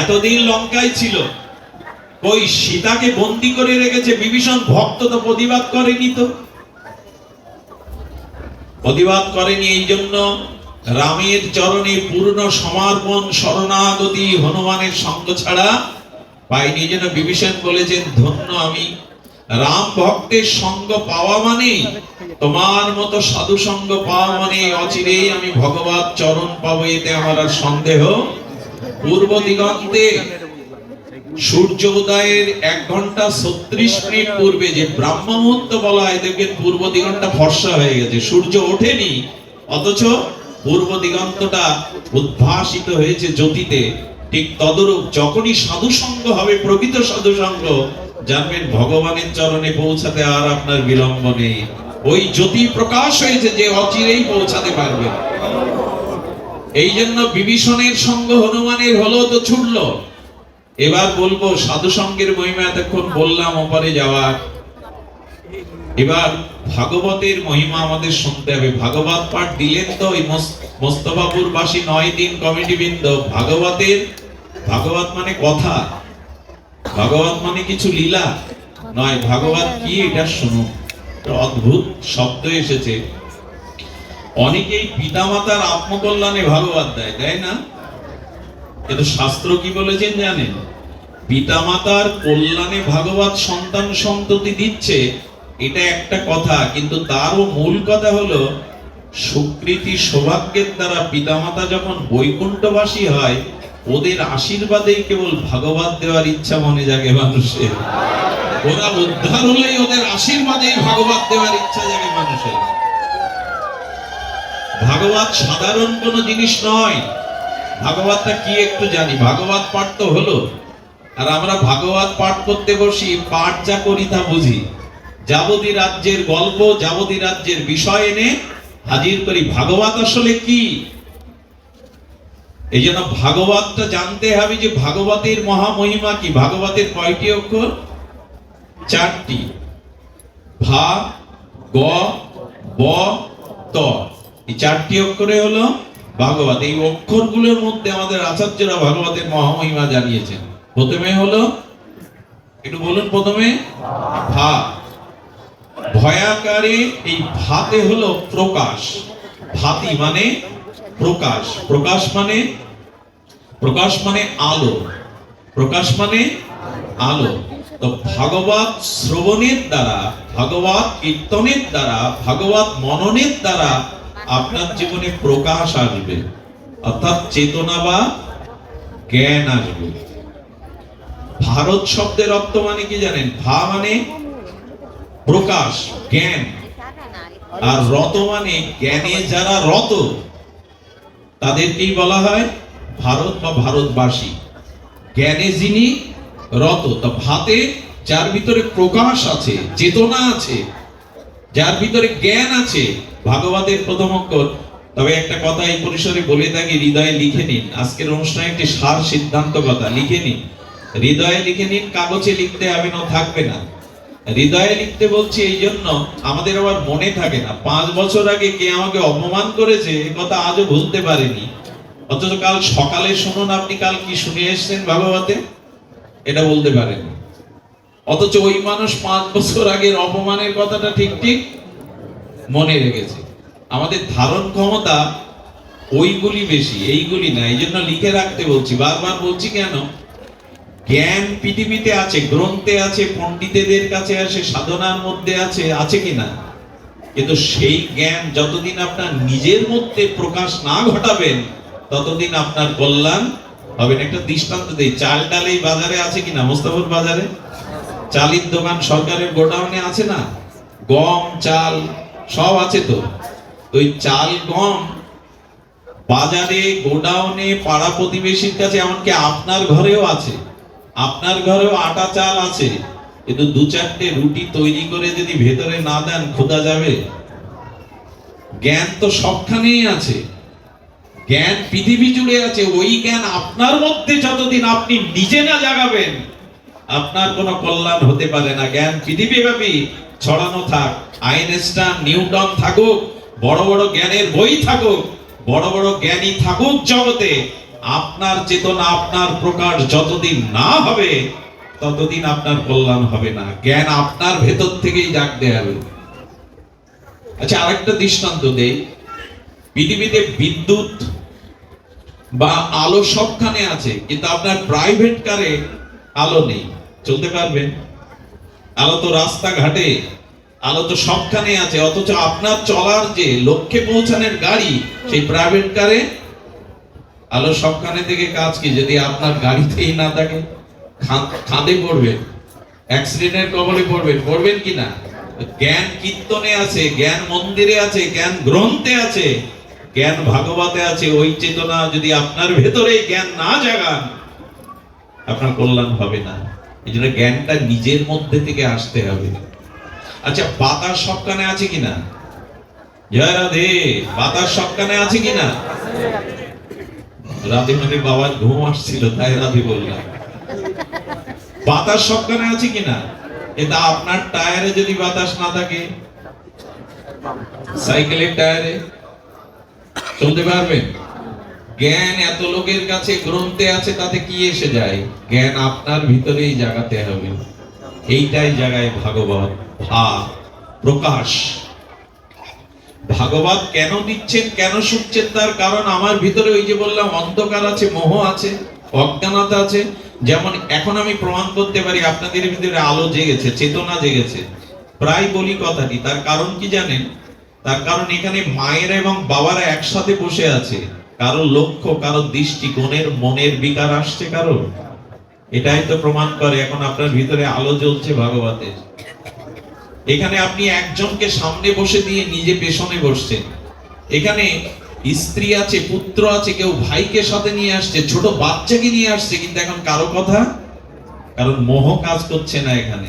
এতদিন লঙ্কায় ছিল, ওই সীতাকে বন্দী করে রেখেছে বিভীষণ, ভক্ত তো প্রতিবাদ করেনি, তো প্রতিবাদ করেনি। এই জন্য রামের চরণে পূর্ণ সমর্পণ শরণাগতি হনুমানের সঙ্গ ছাড়া পাইনি। যেন বিভীষণ বলেছেন, ধন্য আমি, রাম ভক্তের সঙ্গ পাওয়া মানে, তোমার মতো সাধু সঙ্গ পাওয়া মানে অচিরেই আমি ভগবত চরণ পাবো, এতে আমার আর সন্দেহ। পূর্ব দিগন্তে সূর্য উদয়ের 1 ঘন্টা 36 মিনিট পূর্বে যে ব্রাহ্ম মুহূর্ত বলা হয়, দেখবেন পূর্ব দিগন্তটা ফর্সা হয়ে গেছে, সূর্য ওঠেনি, অথচ পূর্ব দিগন্তটা উদ্ভাসিত হয়েছে জ্যোতিতে। ঠিক তদরূপ যখনই সাধু সঙ্গ হবে, প্রকৃত সাধু সঙ্গ, জানবেন ভগবানের চরণে পৌঁছাতে আর আপনার বিলম্ব নেই। ওই জ্যোতি প্রকাশ হয়েছে যে অচিরেই পৌঁছাতে পারবে। এই জন্য বিভীষণের সঙ্গ হনুমানের হলো, তো ছুটলো। এবার বলবো সাধু সঙ্গের মহিমা, এতক্ষণ বললাম ওপারে যাওয়ার। এবার ভাগবতের মহিমা আমাদের শুনতে হবে। ভাগবত পাঠ দিলেন তো ওই মোস্তফাপুর বাসী 9 দিন কমিটি বৃন্দ। ভাগবত মানে কথা, ভাগবত মানে কিছু লীলা নয়। ভাগবত কি এটা শুনুন, অদ্ভুত শব্দ এসেছে। অনেকেই পিতামাতার আত্মকল্যাণে ভাগবত দেয় না? কিন্তু শাস্ত্র কি বলেছেন জানেন? পিতামাতার কল্যাণে ভাগবত সন্তান সন্ততি দিচ্ছে, এটা একটা কথা, কিন্তু তারও মূল কথা হলো সুকৃতি সৌভাগ্যের দ্বারা পিতামাতা যখন বৈকুণ্ঠবাসী হয়, ওদের আশীর্বাদেই কেবল ভাগবত দেওয়ার ইচ্ছা মনে জাগে মানুষের। ওরা উদ্ধার হলেই ওদের আশীর্বাদেই ভাগবত দেওয়ার ইচ্ছা জাগে মানুষের। ভাগবত সাধারণ কোনো জিনিস নয়। ভাগবতটা কি একটু জানি, ভাগবত পাঠ তো হলো, আর আমরা ভাগবত পাঠ করতে বসি, পাঠ যা করি তা বুঝি, যাবতী রাজ্যের গল্প, যাবতী রাজ্যের বিষয় এনে হাজির করি। ভাগবত আসলে কি? এই জন্য ভাগবতটা জানতে হবে যে ভাগবতের মহামহিমা কি। ভাগবতের কয়টি অক্ষর? 4টি, ভা, গ, ব, ত। এই 4টি অক্ষরে হলো ভাগবত। এই অক্ষরগুলোর মধ্যে আমাদের আচার্যরা ভাগবতের মহামহিমা জানিয়েছেন। প্রথমে হলো, একটু বলুন, প্রথমে ভা। ভয়াকারে এই ভাতে হলো প্রকাশ। ভাতি মানে প্রকাশ, প্রকাশ মানে আলো, প্রকাশ মানে আলো। তো ভাগবত শ্রবণের দ্বারা, ভাগবত কীর্তনের দ্বারা, ভাগবত মননের দ্বারা আপনার জীবনে প্রকাশ আসবে, অর্থাৎ চেতনা বা জ্ঞান আসবে। ভারত শব্দের অর্থ মানে কি জানেন? ভা মানে প্রকাশ, জ্ঞান, আর রত মানে জ্ঞানে যারা রত তাদেরকেই বলা হয় ভারত বা ভারতবাসী, জ্ঞানে যিনি রত, তা ভাতে যার ভিতরে প্রকাশ আছে, চেতনা আছে, যার ভিতরে জ্ঞান আছে, ভাগবতের প্রথম অক্ষর। তবে একটা কথা এই পরিসরে বলে থাকি, হৃদয়ে লিখে নিন, আজকের অনুষ্ঠানে একটি সার সিদ্ধান্ত কথা লিখে নিন, হৃদয়ে লিখে নিন, কাগজে লিখতে হবে না, থাকবে না। হৃদয়ে লিখতে বলছি এই জন্য, আমাদের আবার মনে থাকে না 5 বছর আগে কে আমাকে অপমান করেছে এ কথা আজও ভুলতে পারিনি, অথচ কাল সকালে শুনুন আপনি কাল কি শুনে এসেছেন ভাগবতে, এটা বলতে পারেন। অথচ ওই মানুষ 5 বছর আগের অপমানের কথাটা ঠিক ঠিক মনে রেখেছে। আমাদের ধারণ ক্ষমতা ওইগুলি বেশি, এইগুলি না, এই জন্য লিখে রাখতে বলছি, বারবার বলছি কেন, জ্ঞান পৃথিবীতে আছে, গ্রন্থে আছে, পণ্ডিতদের কাছে আছে, সাধনার মধ্যে আছে, আছে কিনা? কিন্তু সেই জ্ঞান যতদিন আপনার নিজের মধ্যে প্রকাশ না ঘটাবেন ততদিন আপনার কল্যাণ হবে না। একটা দৃষ্টান্ত দেই, চাল ডাল এই বাজারে আছে কিনা? মোস্তাফর বাজারে চালের দোকান সরকারের গোডাউনে আছে না? গম চাল সব আছে তো। ওই চাল গম বাজারে, গোডাউনে, পাড়া প্রতিবেশীর কাছে, এমনকি আপনার ঘরেও আছে, আপনার ঘরেও আটা চাল আছে, কিন্তু 2-4টে রুটি তৈরি করে যদি ভেতরে না দেন ক্ষুধা যাবে? জ্ঞান তো সবখানেই আছে, জ্ঞান পৃথিবী জুড়ে আছে। ওই জ্ঞান আপনার মধ্যে যতদিন আপনি নিজে না জাগাবেন আপনার কোনো কল্যাণ হতে পারে না। জ্ঞান পৃথিবীব্যাপী ছড়ানো থাক, আইনস্টাইন, নিউটন থাকুক, বড় বড় জ্ঞানের বই থাকুক, বড় বড় জ্ঞানী থাকুক জগতে, আপনার চেতনা, আপনার প্রকাশ যতদিন না হবে ততদিন আপনার কল্যাণ হবে না। জ্ঞান আপনার ভেতর থেকেই জাগতে হবে। আচ্ছা, আরেকটা দৃষ্টান্ত দেই, পৃথিবীতে বিদ্যুৎ বা আলো সবখানে আছে, কিন্তু আপনার প্রাইভেট কারে আলো নেই, চলতে পারবেন? আলো তো রাস্তাঘাটে, আলো তো সবখানে আছে, অথচ আপনার চলার যে লক্ষ্যে পৌঁছানোর গাড়ি, সেই প্রাইভেট কারে আলো সবখানে থেকে কাজ কি? যদি আপনার গাড়িতেই না থাকে, খাদে পড়বেন, অ্যাক্সিডেন্টের কবলে পড়বেন, পড়বেন কিনা? জ্ঞান কীর্তনে আছে, জ্ঞান মন্দিরে আছে, জ্ঞান গ্রন্থে আছে, জ্ঞান ভাগবতে আছে। ওই চেতনা যদি আপনার ভেতরে জ্ঞান না জাগান আপনার কল্যাণ হবে না। এই জন্য জ্ঞানটা নিজের মধ্যে থেকে আসতে হবে। আচ্ছা, বাতাস সবখানে আছে কিনা? জয় রাধে। বাতাস সবখানে আছে কিনা? রাধে মানে বাবার ঘুম আসছিল তাই রাধে বললাম। বাতাস সবখানে আছে কিনা? এটা আপনার টায়ারে যদি বাতাস না থাকে, সাইকেলের টায়ারে চলতে পারবেন? জ্ঞান এত লোকের কাছে গ্রন্থে আছে, তাতে কি এসে যায়? জ্ঞান আপনার ভিতরেই জাগাতে হবে। এইটাই জাগায় ভাগবত, প্রকাশ। ভাগবত কেন দিচ্ছেন, কেন শুনছেন? তার কারণ আমার ভিতরে ওই যে বললাম অন্ধকার আছে, মোহ আছে, অজ্ঞানতা আছে। যেমন এখন আমি প্রমাণ করতে পারি আপনাদের ভিতরে আলো জেগেছে, চেতনা জেগেছে, প্রায় বলি কথাটি। তার কারণ কি জানেন? তার কারণ এখানে মায়েরা এবং বাবারা একসাথে বসে আছে, কারো লক্ষ্য, কারো দৃষ্টিকোণের, মনের বিকার আসছে কারো। এটাই তো প্রমাণ করে এখন আপনার ভিতরে আলো জ্বলছে ভাগবতের। এখানে আপনি একজনকে সামনে বসে দিয়ে নিজে পেছনে বসছেন। এখানে স্ত্রী আছে, পুত্র আছে, কেউ ভাইকে সাথে নিয়ে আসছে, ছোট বাচ্চাকে নিয়ে আসছে, কিন্তু এখন কারো কথা, কারণ মোহ কাজ করছে না এখানে।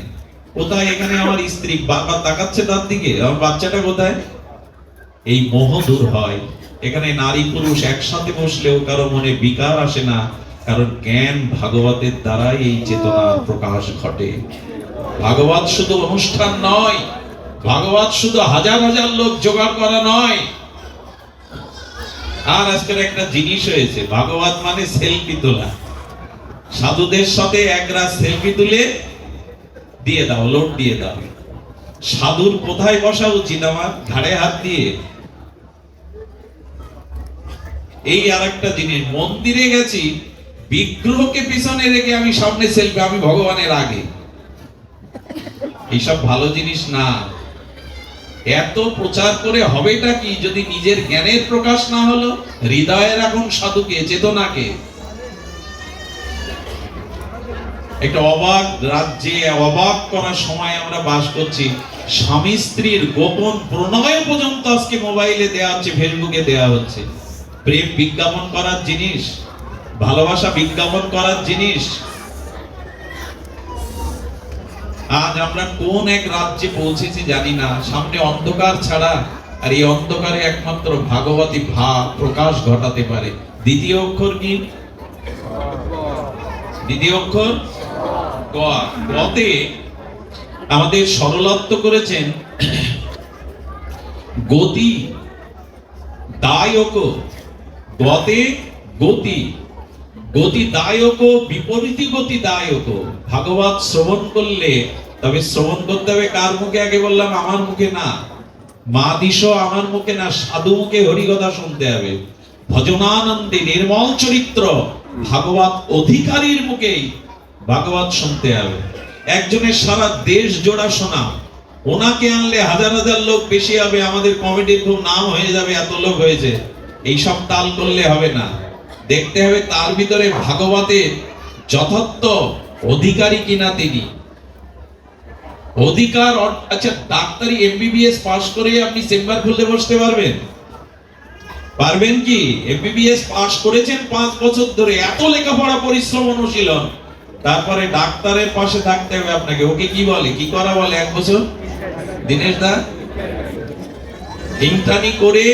কোথায় এখানে আমার স্ত্রী? বারবার তাকাচ্ছে তার দিকে, আমার বাচ্চাটা কোথায়? এই মোহ দূর হয়। এখানে নারী পুরুষ একসাথে বসলেও কারো মনে বিকার আসে না, কারণ জ্ঞান ভাগবতের দ্বারাই এই চেতনার প্রকাশ ঘটে। ভাগবত শুধু অনুষ্ঠান নয়, ভাগবত শুধু হাজার হাজার লোক জোগাড় করা নয়। আর আজকের একটা জিনিস হয়েছে, ভাগবত মানে সেলফি তোলা। সাধুদের সাথে একরা সেলফি তুলে দিয়ে দাও, লোড দিয়ে দাও। সাধুর কোথায় বসা উচিত? আমার ঘাড়ে হাত দিয়ে। এই আর একটা জিনিস, মন্দিরে গেছি, বিগ্রহকে পিছনে রেখে আমি সামনে সেলফি, আমি ভগবানের আগে। এইসব ভালো জিনিস না। এত প্রচার করে হবেটা কি যদি নিজের জ্ঞানের প্রকাশ না হলো? হৃদয়ে রাখুন সাধুকে, চেতনাকে। একটা অবাক রাজ্যে, অবাক করার সময় আমরা বাস করছি। স্বামী স্ত্রীর গোপন প্রণয় পর্যন্ত আজকে মোবাইলে দেওয়া হচ্ছে, ফেসবুকে দেওয়া হচ্ছে। প্রেম বিজ্ঞাপন করার জিনিস। ভালোবাসা বিজ্ঞাপন করার জিনিস? আজ আমরা কোন এক রাজ্যে পৌঁছেছি জানি না, সামনে অন্ধকার ছাড়া, আর এই অন্ধকারে একমাত্র ভাগবতী ভাব প্রকাশ ঘটাতে পারে। দ্বিতীয় অক্ষর কি? দ্বিতীয় অক্ষর গ। গতে আমাদের সরলত্ব করেছেন গতি দায়ক। গতে গতি, গতি দায়ক, বিপরীত গতি দায়ক। ভাগবত শ্রবণ করলে, তবে শ্রবণ করতে হবে কার মুখে? আগে বললাম আমার মুখে না, মা দিশ আমার মুখে না, সাধু মুখে হরিকথা শুনতে হবে। ভজনানন্দে নির্মল চরিত্র ভাগবত অধিকারীর মুখেই ভাগবত শুনতে হবে। একজনের সারা দেশ জোড়া শোনা, ওনাকে আনলে হাজার হাজার লোক বেশি হবে, আমাদের কমিটির খুব নাম হয়ে যাবে, এত লোক হয়েছে। এইসব তাল করলে হবে না, দেখতে হবে তার ভিতরে ভাগবতের যথার্থ অধিকারী কিনা তিনি। অধিকার, আচ্ছা ডাক্তারি এমবিবিএস পাস করে আপনি চেম্বার খুলতে বসতে পারবেন? পারবেন কি? এমবিবিএস পাস করেছেন 5 বছর ধরে, এত লেখাপড়া পরিশ্রম অনুশীলন, তারপরে ডাক্তারের পাশে থাকতে হবে আপনাকে। ওকে কি বলে, কি করা বলে? 1 বছর দিনেশ দা ইন্টার্নি করে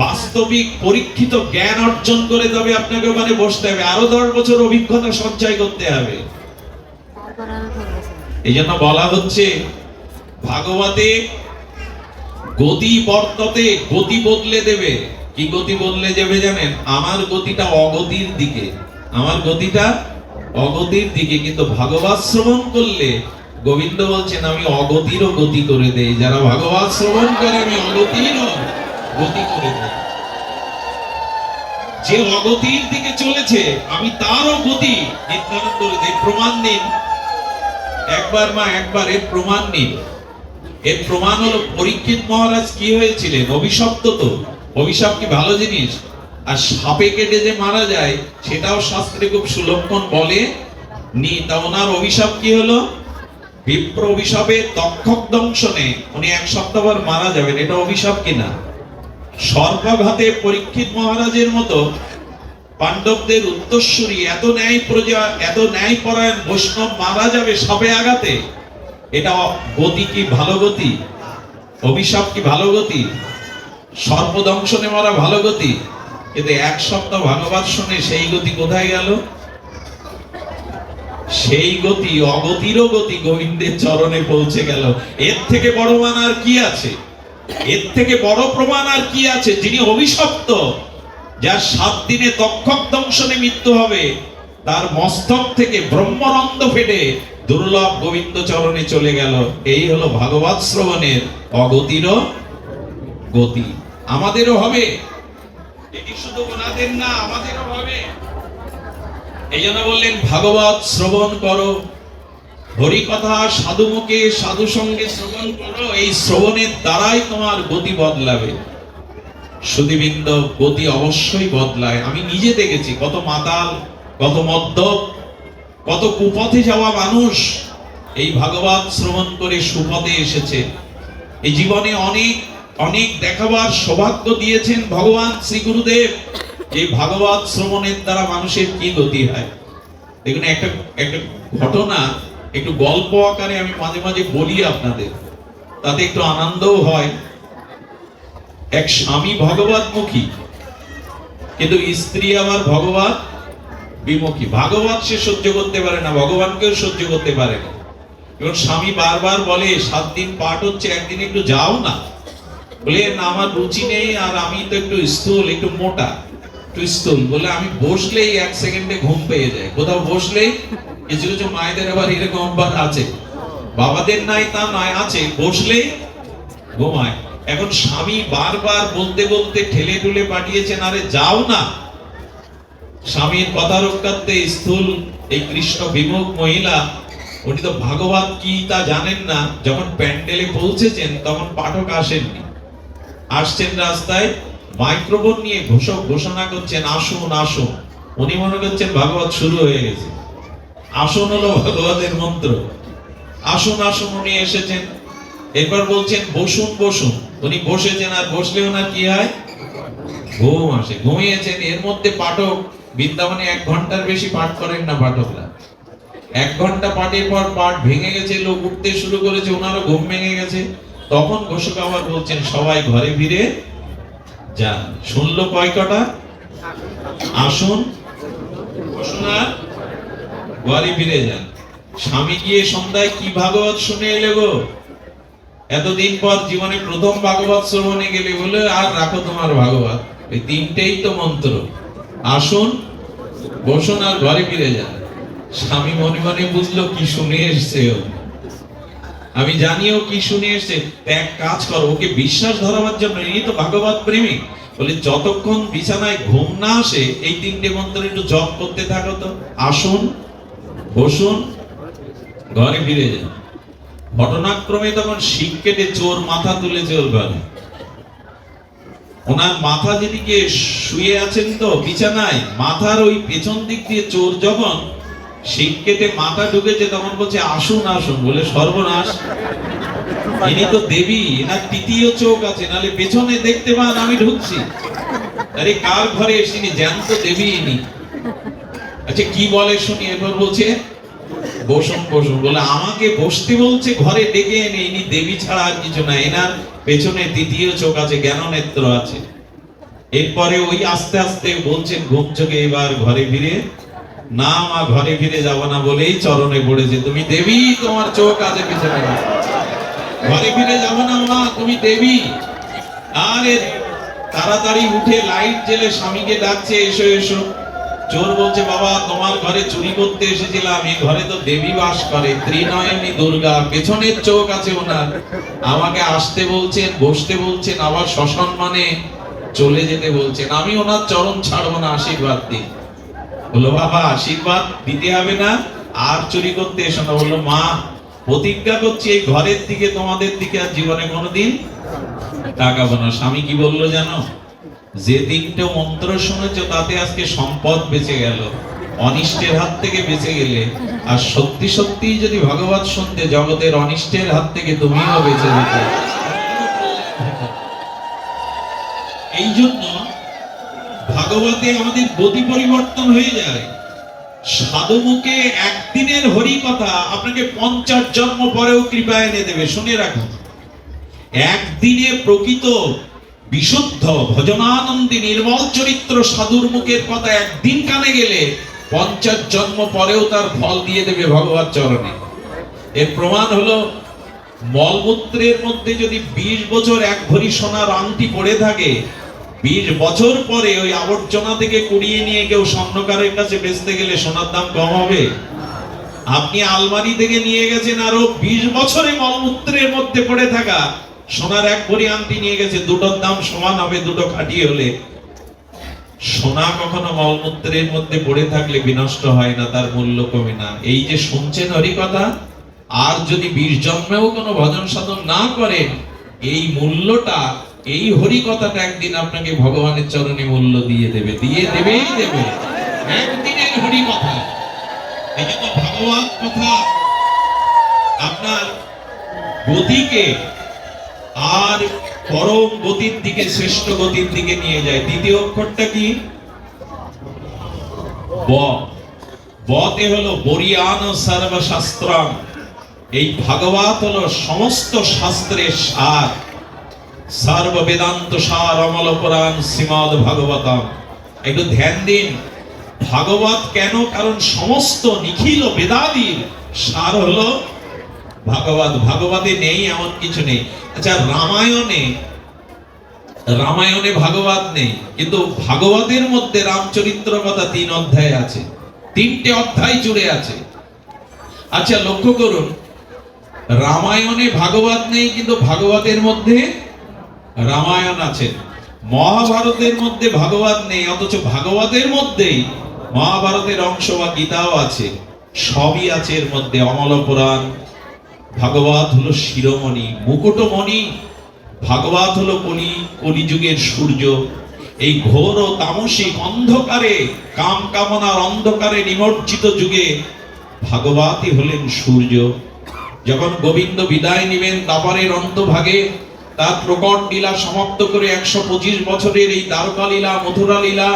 বাস্তবিক পরীক্ষিত জ্ঞান অর্জন করে তবে আপনাকে ওখানে বসতে হবে। আরো 10 বছর অভিজ্ঞতা সঞ্চয় করতে হবে। এই জন্য বলা হচ্ছে ভাগবতে গতি বর্ততে, গতি বদলে দেবে। কি গতি বদলে যাবে জানেন? আমার গতিটা অগতির দিকে, আমার গতিটা অগতির দিকে। কিন্তু ভাগবত শ্রবণ করলে গোবিন্দ বলছেন আমি অগতিরও গতি করে দেই। যারা ভাগবত শ্রবণ করে আমি অগতিরও গতি করে দেই। যে অগতির দিকে চলেছে আমি তারও গতি নির্ধারণ করে দেই। প্রমাণ নিন একবার, মা একবার এর প্রমাণ নিন। এর প্রমাণ হলো পরীক্ষিত মহারাজ কি হয়েছিলেন? অভিশপ্ত। তো অভিশাপ কি ভালো জিনিস? আর সাপে কেটে যে মারা যায় সেটাও শাস্ত্রে খুব সুলক্ষণ বলে নি। তা ওনার অভিশাপ কি হলো? বিপ্র অভিশাপে তক্ষক দংশনে উনি 1 সপ্তাহ পর মারা যাবেন। এটা অভিশাপ কিনা? সর্বঘাতে পরীক্ষিত মহারাজের মতো পাণ্ডবদের উত্তরসূরি এত ন্যায় প্রজা, এত ন্যায় পরায়ণ বৈষ্ণব মারা যাবে সাপে আঘাতে। এটা গতি কি ভালো গতি? অভিশাপ কি ভালো গতি? সর্বদংশনে মারা ভালো গতি? কিন্তু 1 সপ্তাহ ভাগবত শুনে সেই গতি কোথায় গেল? সেই গতি অগতিরও গতি গোবিন্দের চরণে পৌঁছে গেল। এর থেকে বড় মান আর কি আছে? এর থেকে বড় প্রমাণ আর কি আছে? যিনি অভিশপ্ত, যার 7 দিনে তক্ষক দংশনে মৃত্যু হবে, তার মস্তক থেকে ব্রহ্মরন্ধ্র ফেটে দুর্লভ গোবিন্দ চরণে চলে গেল। এই হলো ভাগবত শ্রবণের অগতিরও গতি। আমাদেরও হবে, এটি শুধু ওনাদের না, আমাদেরও হবে। এই জন্য বললেন ভাগবত শ্রবণ করো, হরি কথা সাধু মুখে সাধু সঙ্গে শ্রবণ করো। এই শ্রবণের দ্বারাই তোমার গতি বদলাবে। সুধীবৃন্দ, গতি অবশ্যই বদলায়। আমি নিজে দেখেছি কত মাতাল, কত মদ্যপ, কত কুপথে যাওয়া মানুষ এই ভাগবত শ্রবণ করে সুপথে এসেছে। এই জীবনে অনেক অনেক দেখাবার সৌভাগ্য দিয়েছেন ভগবান শ্রী গুরুদেব। এই ভাগবত শ্রবণের দ্বারা মানুষের কি গতি হয় দেখুন। একটা একটা ঘটনা একটু গল্প আকারে আমি মাঝে মাঝে বলি আপনাদের, তাতে একটু আনন্দও হয়। এক স্বামী ভগবতমুখী, কিন্তু স্ত্রী আবার ভগবত বিমুখী। ভাগবত সে সহ্য করতে পারে না, ভগবানকেও সহ্য করতে পারে না। এবং স্বামী বারবার বলে 7 দিন পাঠ হচ্ছে, একদিন একটু যাও না। বলে না আমার রুচি নেই, আর আমি তো একটু স্থূল, একটু মোটা, একটু স্থূল। বলে আমি বসলেই 1 সেকেন্ডে ঘুম পেয়ে যায়। কোথাও বসলেই, কিছু কিছু মায়েদের আবার এরকম অভ্যাস আছে, বাবাদের নাই তা নয়, আছে, বসলেই ঘুমায়। এখন স্বামী বারবার বলতে বলতে ঠেলে ঠুলে পাঠিয়েছেন, আরে যাও না। স্বামীর কথা রক্ষার্থে স্থূল এই কৃষ্ণ বিমুখ মহিলা, উনি তো ভাগবত কি তা জানেন না। যখন প্যান্ডেলে পৌঁছেছেন তখন পাঠক আসেননি। আসছেন রাস্তায়, মাইক্রোফোন নিয়ে ঘোষণা করছেন আসুন আসুন। উনি মনে করছেন ভাগবত শুরু হয়ে গেছে। আসুন হলো ভগবতের মন্ত্র। আসুন আসুন উনি এসেছেন। এরপর বলছেন বসুন বসুন। উনি বসেছেন, আর বসলে ওনার কি হয়? ঘুম আসে। ঘুমিয়েছেন। এর মধ্যে পাঠক বৃন্দাবনে 1 ঘন্টার বেশি পাঠ করেন না পাঠকরা। 1 ঘন্টা পাঠের পর পাঠ ভেঙে গেছে, লোক উঠতে শুরু করেছে, ওনারও ঘুম ভেঙে গেছে। তখন ঘোষক আবার বলছেন সবাই ঘরে ফিরে যান। শুনলো কয় কটা? আসুন, বসুন আর ঘরে ফিরে যান। স্বামী গিয়ে সন্ধ্যায় কি ভাগবত শুনে এলে গো? এতদিন পর জীবনে প্রথম ভাগবত শ্রবণে গেলে বলে আর রাখো তোমার ভাগবত, এই 3টেই তো মন্ত্র, আসুন, বসুন আর ঘরে ফিরে যান। স্বামী মনে মনে বুঝলো কি শুনে এসছে ও, আমি জানিও কি শুনে এসছে। এক কাজ করো, ওকে বিশ্বাস ধরাবার জন্য, এই তো ভাগবত প্রেমিক, বলে যতক্ষণ বিছানায় ঘুম না আসে এই 3টে মন্ত্র একটু জপ করতে থাকো তো, আসুন, বসুন, ঘরে ফিরে যান। ঘটনাক্রমে তখন শিক কেটে চোর মাথা তুলেছে ওর ঘরে। ওনার মাথা যেদিকে শুয়ে আছেন তো বিছানায়, মাথার ওই পেছন দিক দিয়ে চোর যখন শিক কেটে মাথা ঢুকেছে তখন বলছে আসুন আসুন, বলে সর্বনাশ, ইনি তো দেবী, এনার 3য় চোখ আছে, নালে পেছনে দেখতে পান আমি ঢুকছি। আরে কার ঘরে এসিনি, জ্যান্ত দেবী ইনি। আচ্ছা কি বলে শুনি। এরপর বলছে বসুন বসুন, বলে আমাকে বসতে বলছে, ঘরে ডেকে এনে, ইনি দেবী ছাড়া আর কিছু না, এনার পেছনে 3য় চোখ আছে, জ্ঞান নেত্র আছে। এরপরে ওই আস্তে আস্তে বলছেন ঘুম চোখে, এবার ঘরে ফিরে না, মা ঘরে ফিরে যাব না বলেই চরণে পড়েছে, তুমি দেবী, তোমার চোখ আছে পেছনে, ঘরে ফিরে যাব না মা, তুমি দেবী। আরে তাড়াতাড়ি উঠে লাইট জেলে স্বামীকে ডাকছে, এসো এসো। চোর বলছে বাবা তোমার ঘরে চুরি করতে এসেছিলাম, এই ঘরে তো দেবী বাস করে, ত্রিনয়নী দুর্গা, পেছনের চোখ আছে ওনার, আমাকে আসতে বলছেন, বসতে বলছেন, আবার সসম্মানে চলে যেতে বলছেন, আমি ওনার চরণ ছাড়বো না, আশীর্বাদ দিন। বললো বাবা আশীর্বাদ দিতে হবে না, আর চুরি করতে এসো না। বললো মা প্রতিজ্ঞা করছি এই ঘরের দিকে তোমাদের দিকে আর জীবনে কোনোদিন তাকাবো না। স্বামী কি বললো জানো? যে 3টে মন্ত্র শুনেছো তাতে আজকে সম্পদ বেঁচে গেল, অনিষ্টের হাত থেকে বেঁচে গেলে, আর সত্যি সত্যি যদি ভাগবত শুনতে জগতের অনিষ্টের হাত থেকে তুমিও বেঁচে যেতে। এই জন্য ভাগবতে আমাদের গতি পরিবর্তন হয়ে যায়। সাধু মুখে একদিনের হরি কথা আপনাকে 50 জন্ম পরেও কৃপা এনে দেবে। শুনে রাখুন, একদিনে প্রকৃত বিশুদ্ধ ভজনানন্দী নির্মল চরিত্র সাধুর মুখের কথা একদিন কানে গেলে 50 জন্ম পরেও তার ফল দিয়ে দেবে ভগবত চরণে। এর প্রমাণ হলো মলমূত্রের মধ্যে যদি 20 বছর 1 ভরি সোনার আংটি পড়ে থাকে, 20 বছর পরে ওই আবর্জনা থেকে কুড়িয়ে নিয়ে কেউ স্বর্ণকারের কাছে বেচতে গেলে সোনার দাম কম হবে? আপনি আলমারি থেকে নিয়ে গেছেন, আরো 20 বছরে মলমূত্রের মধ্যে পড়ে থাকা সোনার 1 ভরি আংটি নিয়ে গেছে, দুটোর দাম সমান হবে, দুটো খাঁটি হলে। সোনা কখনো মলমূত্রের মধ্যে পড়ে থাকলে বিনষ্ট হয় না, তার মূল্য কমে না। এই যে শুনছেন হরি কথা, আর যদি 20 জন্মেও কোনো ভজন সাধন না করেন, এই মূল্যটা, এই হরি কথাটা একদিন আপনাকে ভগবানের চরণে মূল্য দিয়ে দেবে, দিয়ে দেবেই দেবে। একদিনের হরি কথা, এই জন্য ভাগবত কথা আপনার গতিকে আর পরম গতির দিকে, শ্রেষ্ঠ গতির দিকে নিয়ে যায়। 2য় অক্ষরটা কি? ব। বতে হলো বরিয়ান সর্বশাস্ত্রম। এই ভাগবত হলো সমস্ত শাস্ত্রের সার, সর্ব বেদান্ত সার, অমল পুরাণ শ্রীমদ ভাগবতম। একটু ধ্যান দিন, ভাগবত কেন? কারণ সমস্ত নিখিল বেদাদির সার হলো ভাগবত। ভাগবতে নেই এমন কিছু নেই। আচ্ছা রামায়ণে ভাগবত নেই, কিন্তু ভাগবতের মধ্যে রামচরিত্র কথা 3 অধ্যায় আছে, 3টে অধ্যায় জুড়ে আছে। আচ্ছা লক্ষ্য করুন, রামায়ণে ভাগবত নেই কিন্তু ভাগবতের মধ্যে রামায়ণ আছে। মহাভারতের মধ্যে ভাগবত নেই, অথচ ভাগবতের মধ্যেই মহাভারতের অংশ বা গীতাও আছে, সবই আছে এর মধ্যে। অমল পুরাণ। ভাগবত হলো শিরোমণি, মুকুটমণি। ভাগবত হলো কলিযুগের সূর্য। এই ঘোর ও তামসিক অন্ধকারে, কাম কামনার অন্ধকারে নিমজ্জিত যুগে ভাগবতই হলেন সূর্য। যখন গোবিন্দ বিদায় নেবেন দাপরের অন্তভাগে, তার প্রকট লীলা সমাপ্ত করে 125 বছরের এই দ্বারকা লীলা, মথুরা লীলা,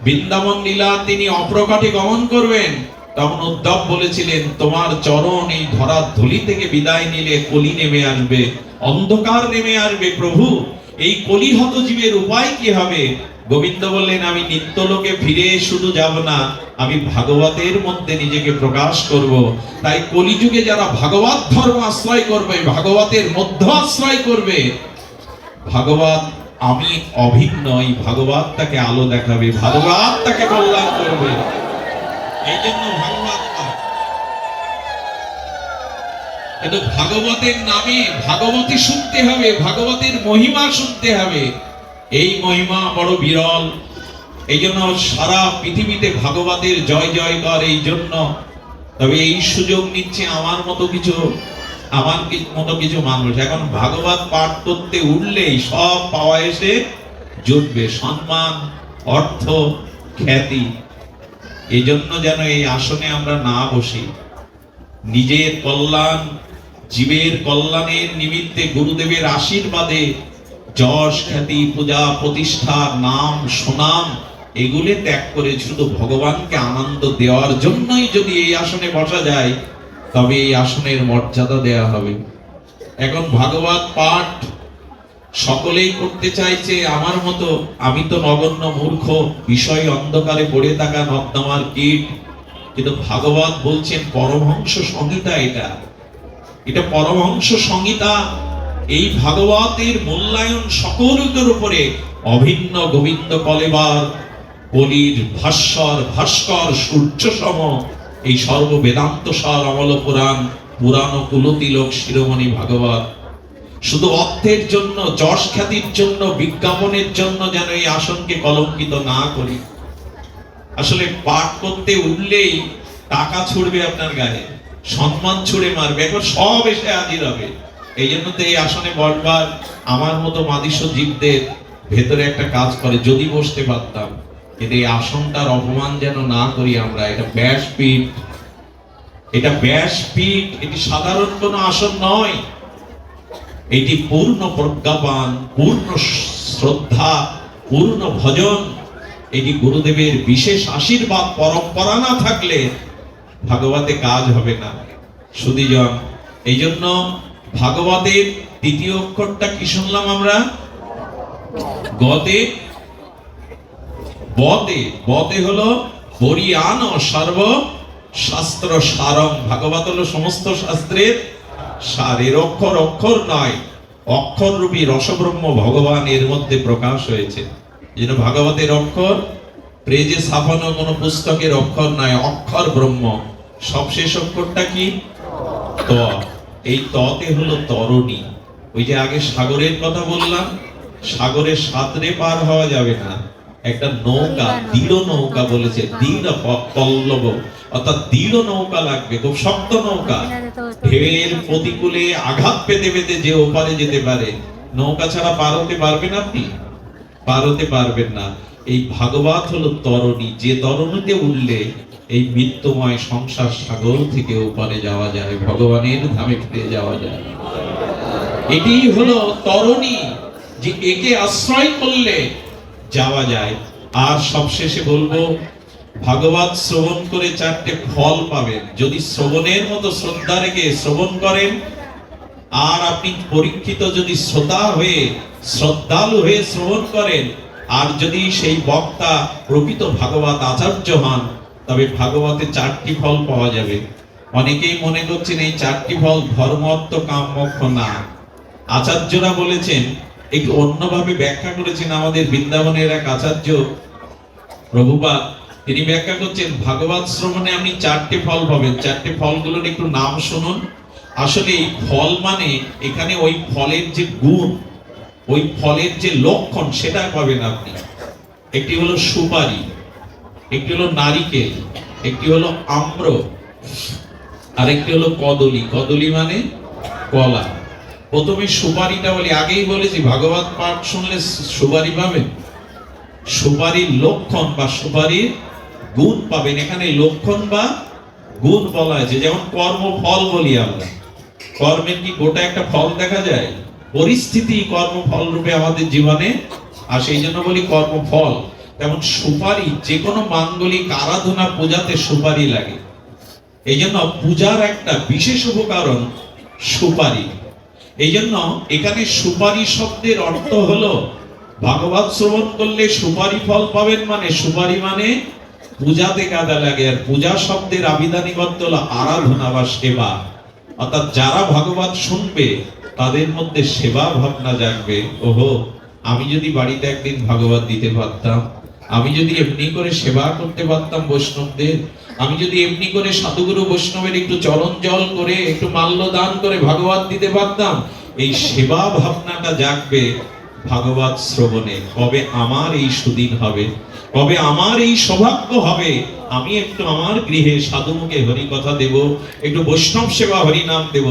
বৃন্দাবন লীলা তিনি অপ্রকাটে গমন করবেন, তখন উদ্ধব বলেছিলেন তোমার চরণ এই ধরার ধুলি থেকে বিদায় নিলে কলি নেমে আসবে, অন্ধকার নেমে আসবে প্রভু, এই কলিহত জীবের উপায় কি হবে? গোবিন্দ বললেন আমি নিত্যলোকে ফিরে শুধু যাব না, আমি ভাগবতের মধ্যে নিজেকে প্রকাশ করব। তাই কলিযুগে যারা ভাগবত ধর্ম আশ্রয় করবে, ভাগবতের মধ্য আশ্রয় করবে, ভাগবত আমি অভিন্ন, এই ভাগবত তাকে আলো দেখাবে, ভাগবত তাকে কল্যাণ করবে। এই জন্য ভাগবত পাঠ। কিন্তু ভাগবতের নামে ভাগবতী শুনতে হবে, ভাগবতের মহিমা শুনতে হবে। এই মহিমা বড় বিরল। এই জন্য সারা পৃথিবীতে ভাগবতের জয় জয়কার। এই জন্য তবে এই সুযোগ নিচ্ছে আমার মতো কিছু মানুষ। এখন ভাগবত পাঠ করতে উঠলেই সব পাওয়া এসে জুটবে, সম্মান, অর্থ, খ্যাতি। এই জন্য যেন এই আসনে আমরা না বসি, নিজের কল্যাণ, জীবের কল্যাণের নিমিত্তে গুরুদেবের আশীর্বাদে যশ, খ্যাতি, পূজা, প্রতিষ্ঠা, নাম, সুনাম এগুলি ত্যাগ করে শুধু ভগবানকে আনন্দ দেওয়ার জন্যই যদি এই আসনে বসা যায়, তবে এই আসনের মর্যাদা দেয়া হবে। এখন ভাগবত পাঠ সকলেই করতে চাইছে আমার মতো। আমি তো নগণ্য মূর্খ, বিষয় অন্ধকারে পড়ে থাকা নর্দমার কীট। কিন্তু ভাগবত বলছেন পরমহংস সংহিতা, এটা পরমহংস সংহিতা। এই ভাগবতের মূল্যায়ন সকলের উপরে অভিন্ন। গোবিন্দ কলেবার, কলির ভাস্কর সূর্য সম এই সর্ব বেদান্ত সার অমল পুরাণ, পুরাণ কুলতিলক শিরোমণি ভাগবত। শুধু অর্থের জন্য, যশ খ্যাতির জন্য, বিজ্ঞাপনের জন্য যেন এই আসনকে কলঙ্কিত না করি। আসলে পাঠ করতে উঠলেই টাকা ছুড়বে আপনার গায়ে, সম্মান ছুড়ে মারবে, এখন সব এসে হাজির হবে। এই জন্য তো এই আসনে বসবার আমার মতো মাদিস্য জীবদের ভেতরে একটা কাজ করে, যদি বসতে পারতাম। কিন্তু এই আসনটার অপমান যেন না করি আমরা। এটা ব্যাসপীঠ, এটি সাধারণ কোন আসন নয়। এটি পূর্ণ প্রজ্ঞাপান, পূর্ণ শ্রদ্ধা, পূর্ণ ভজন। এটি গুরুদেবের বিশেষ আশীর্বাদ। পরম্পরা না থাকলে ভাগবতে কাজ হবে না সুধীজন। এই জন্য ভাগবতের তৃতীয় অক্ষরটা কি শুনলাম আমরা? গতে, বতে। বতে হলো বরিয়ান সর্ব শাস্ত্র সারং। ভাগবত হলো সমস্ত শাস্ত্রের সার। এর অক্ষর অক্ষর নয়, অক্ষর রূপী রসব্রহ্ম ভগবান এর মধ্যে প্রকাশ হয়েছে। যেন ভাগবতের অক্ষর প্রেজে ছাপানো কোন পুস্তকের অক্ষর নয়, অক্ষর ব্রহ্ম। সবশেষ অক্ষরটা কি? ত। এই ততে হলো তরণী। ওই যে আগে সাগরের কথা বললাম, সাগরের সাঁতরে পার হওয়া যাবে না। একটা নৌকা, দৃঢ় নৌকা বলেছে, দৃঢ় পল্লব, অর্থাৎ দৃঢ় নৌকা লাগবে, খুব শক্ত নৌকা। ঢেউয়ের প্রতিকূলে আঘাত পেতে পেতে যে ওপারে যেতে পারে। নৌকা ছাড়া পার হতে পারবেন আপনি? পার হতে পারবেন না। এই ভাগবত হলো তরণী, যে তরণীতে উঠলে এই মৃত্যুময় সংসার সাগর থেকে ওপারে যাওয়া যায়, ভগবানের ধামে ফিরে যাওয়া যায়। এটি হলো তরণী, যে একে আশ্রয় করলে যাওয়া যায়। আর সবশেষে বলবো, ভাগবত শ্রবণ করে 4টে ফল পাবেন যদি শ্রবণের মতো শ্রদ্ধা রেখে শ্রবণ করেন। আর আপনি পরীক্ষিত যদি শ্রোতা হয়ে, শ্রদ্ধালু হয়ে শ্রবণ করেন, আর যদি সেই বক্তা প্রকৃত ভাগবত আচার্য হন, তবে ভাগবতে 4টি ফল পাওয়া যাবে। অনেকেই মনে করছেন এই 4টি ফল ধর্ম, অর্থ, কাম, মোক্ষ না। আচার্যরা বলেছেন, একটু অন্যভাবে ব্যাখ্যা করেছেন আমাদের বৃন্দাবনের এক আচার্য প্রভুপাদ। তিনি ব্যাখ্যা করছেন, ভাগবত শ্রবণে আপনি 4টে ফল পাবেন। 4টে ফলগুলোর একটু নাম শুনুন। আসলে এই ফল মানে এখানে ওই ফলের যে গুণ, ওই ফলের যে লক্ষণ, সেটা পাবেন আপনি। একটি হলো সুপারি, একটি হলো নারিকেল, একটি হলো আম্র, আর একটি হলো কদলী। কদলী মানে কলা। প্রথমে সুপারিটা বলি, আগেই বলেছি ভাগবত পাঠ শুনলে সুপারি পাবেন। সুপারির লক্ষণ বা সুপারির গুণ পাবেন। এখানে লক্ষণ বা গুণ বলা হয়েছে। যেমন কর্ম ফল বলি আমরা, কর্মের কি গোটা একটা ফল দেখা যায়? পরিস্থিতি কর্মফল রূপে আমাদের জীবনে, আর সেই জন্য বলি কর্মফল। তেমন সুপারি, যে কোনো মাঙ্গলিক আরাধনা পূজাতে সুপারি লাগে। এই জন্য পূজার একটা বিশেষ উপকরণ সুপারি। এই জন্য এখানে সুপারি শব্দের অর্থ হলো ভাগবত শ্রবণ করলে সুপারি ফল পাবেন, মানে সুপারি মানে পূজাতে কাজে লাগে। আর পূজা শব্দের আবিধানিক অর্থ হলো আরাধনা বা সেবা, অর্থাৎ যারা ভাগবত শুনবে তাদের মধ্যে সেবা ভাবনা জাগবে। ওহো, আমি যদি বাড়িতে একদিন ভাগবত দিতে পারতাম, আমি যদি এমনি করে সেবা করতে পারতাম বৈষ্ণবদের, আমি যদি এমনি করে সাধুগুরু বৈষ্ণবের একটু চরণ জল করে একটু মাল্য দান করে ভাগবত দিতে পারতাম, এই সেবা ভাবনাটা জাগবে ভাগবত শ্রবণে। কবে আমার এই সুদিন হবে, কবে আমার এই সৌভাগ্য হবে, আমি একটু আমার গৃহে সাধুমুখে হরি কথা দেব, একটু বৈষ্ণব সেবা হরি নাম দেব।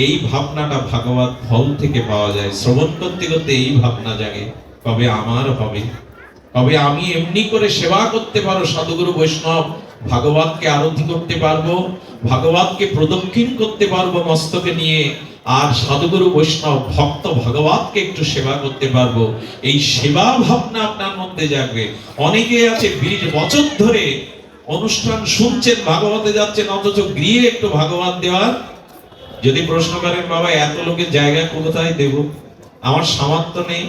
এই ভাবনাটা ভাগবত ফল থেকে পাওয়া যায়। শ্রবণ করতে করতে এই ভাবনা জাগে, কবে আমার হবে, কবে আমি এমনি করে সেবা করতে পারো সাধুগুরু বৈষ্ণব, ভাগবতকে আরতি করতে পারবো, ভাগবতকে প্রদক্ষিণ করতে পারবো মস্তকে নিয়ে, আর সাধুগুরু বৈষ্ণব ভক্ত ভাগবতকে একটু সেবা করতে পারবো। এই সেবা ভাবনা আপনার মধ্যে জাগবে। অনেকে আছে 20 বছর ধরে অনুষ্ঠান শুনছেন, ভাগবতে যাচ্ছেন, অথচ গৃহে একটু ভাগবত দেওয়ার যদি প্রশ্ন করেন, বাবা এত লোকের জায়গা কোথায় দেব, আমার সামর্থ্য নেই,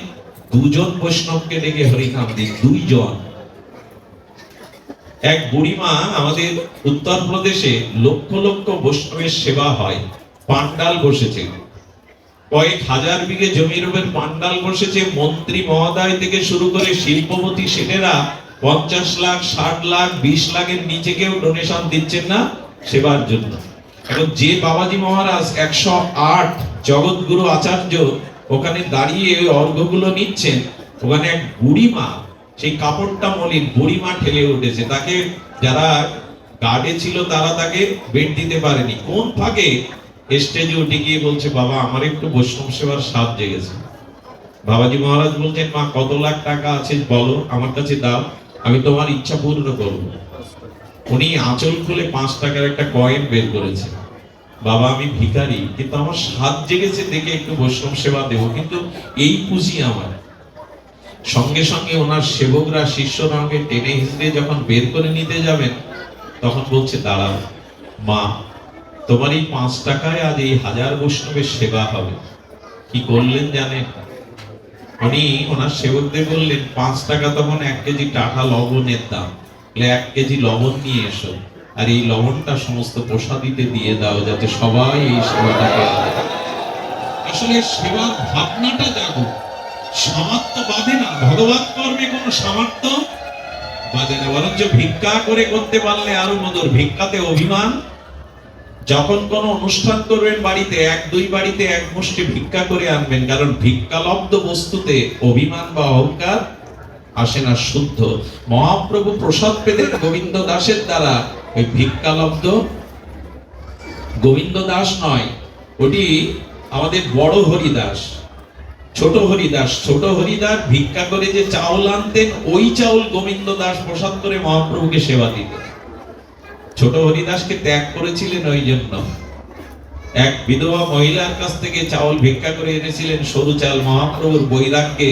2 জন বৈষ্ণবকে ডেকে হরিনাম দিন। 2 জন। এক বুড়িমা, আমাদের উত্তরপ্রদেশে লক্ষ লক্ষ বৈষ্ণবের সেবা হয়, পান্ডাল বসেছে, কয়েক হাজার বিঘে জমির উপর পান্ডাল বসেছে। মন্ত্রী মহোদয় থেকে শুরু করে শিল্পপতি সেনেরা 50 লাখ, 60 লাখ, 20 লাখের নিচে কেউ ডোনেশন দিচ্ছেন না সেবার জন্য। এখন যে বাবাজি মহারাজ 108 জগৎগুরু আচার্য ওখানে দাঁড়িয়ে অর্ঘ্যগুলো নিচ্ছেন, ওখানে এক বুড়িমা, সেই কাপড়টা মলিন, বুড়িমা ঠেলে উঠেছে। তাকে যারা গার্ডে ছিল তারা তাকে বেড দিতে পারেনি। কোন ফাঁকে স্টেজে উঠে গিয়ে বলছে, বাবা আমার একটু বৈষ্ণব সেবার স্বাদ জেগেছে। বাবাজি মহারাজ বলছেন, মা কত লাখ টাকা আছে বলো, আমার কাছে দাও, আমি তোমার ইচ্ছা পূর্ণ করবো। উনি আঁচল খুলে 5 টাকার একটা কয়েন বের করেছে। বাবা আমি ভিখারি, কিন্তু আমার স্বাদ জেগেছে দেখে একটু বৈষ্ণব সেবা দেবো, কিন্তু এই পুঁজি আমার। সঙ্গে সঙ্গে ওনার সেবকরা শিষ্যরা আমাকে টেনে হিঁচড়ে যখন বের করে নিতে যাবেন, তখন বলছে, দাঁড়াও মা, তোমার এই 5 টাকায় আজ এই 1000 বৈষ্ণবের সেবা হবে। কি করলেন জানেন? উনি ওনার সেবকদের বললেন, 5 টাকা তখন 1 কেজি টাটা লবণের দাম, 1 কেজি লবণ নিয়ে এসো, আর এই লবণটা সমস্ত প্রসাদীতে দিয়ে দাও, যাতে সবাই এই সেবাটা পেয়ে। আসলে সেবার ভাবনাটা জাগো। সামর্থ্য বাঁধে না, ভগবত কর্মে কোনো সামর্থ্য বাঁধে না, বরঞ্চ ভিক্ষা করে করতে পারলে আরো মধুর। ভিক্ষাতে অভিমান। যখন কোনো অনুষ্ঠান করবেন বাড়িতে, 1-2 বাড়িতে এক মুষ্টি ভিক্ষা করে আনবেন, কারণ ভিক্ষালব্ধ বস্তুতে অভিমান বা অহংকার আসে না। শুদ্ধ মহাপ্রভু প্রসাদ পেতেন গোবিন্দ দাসের দ্বারা, ওই ভিক্ষালব্ধ গোবিন্দ দাস নয়, ওটি আমাদের বড় হরিদাস। ছোট হরিদাস, ছোট হরিদাস ভিক্ষা করে যে চাউল আনতেন, ওই চাউল গোবিন্দ দাস প্রসাদ করে মহাপ্রভুকে সেবা দিতেন। ছোট হরিদাসকে ত্যাগ করেছিলেন ওই জন্য। এক বিধবা মহিলার কাছ থেকে চাউল ভিক্ষা করে এনেছিলেন, সরু চাল। মহাপ্রভুর বৈরাগ্যে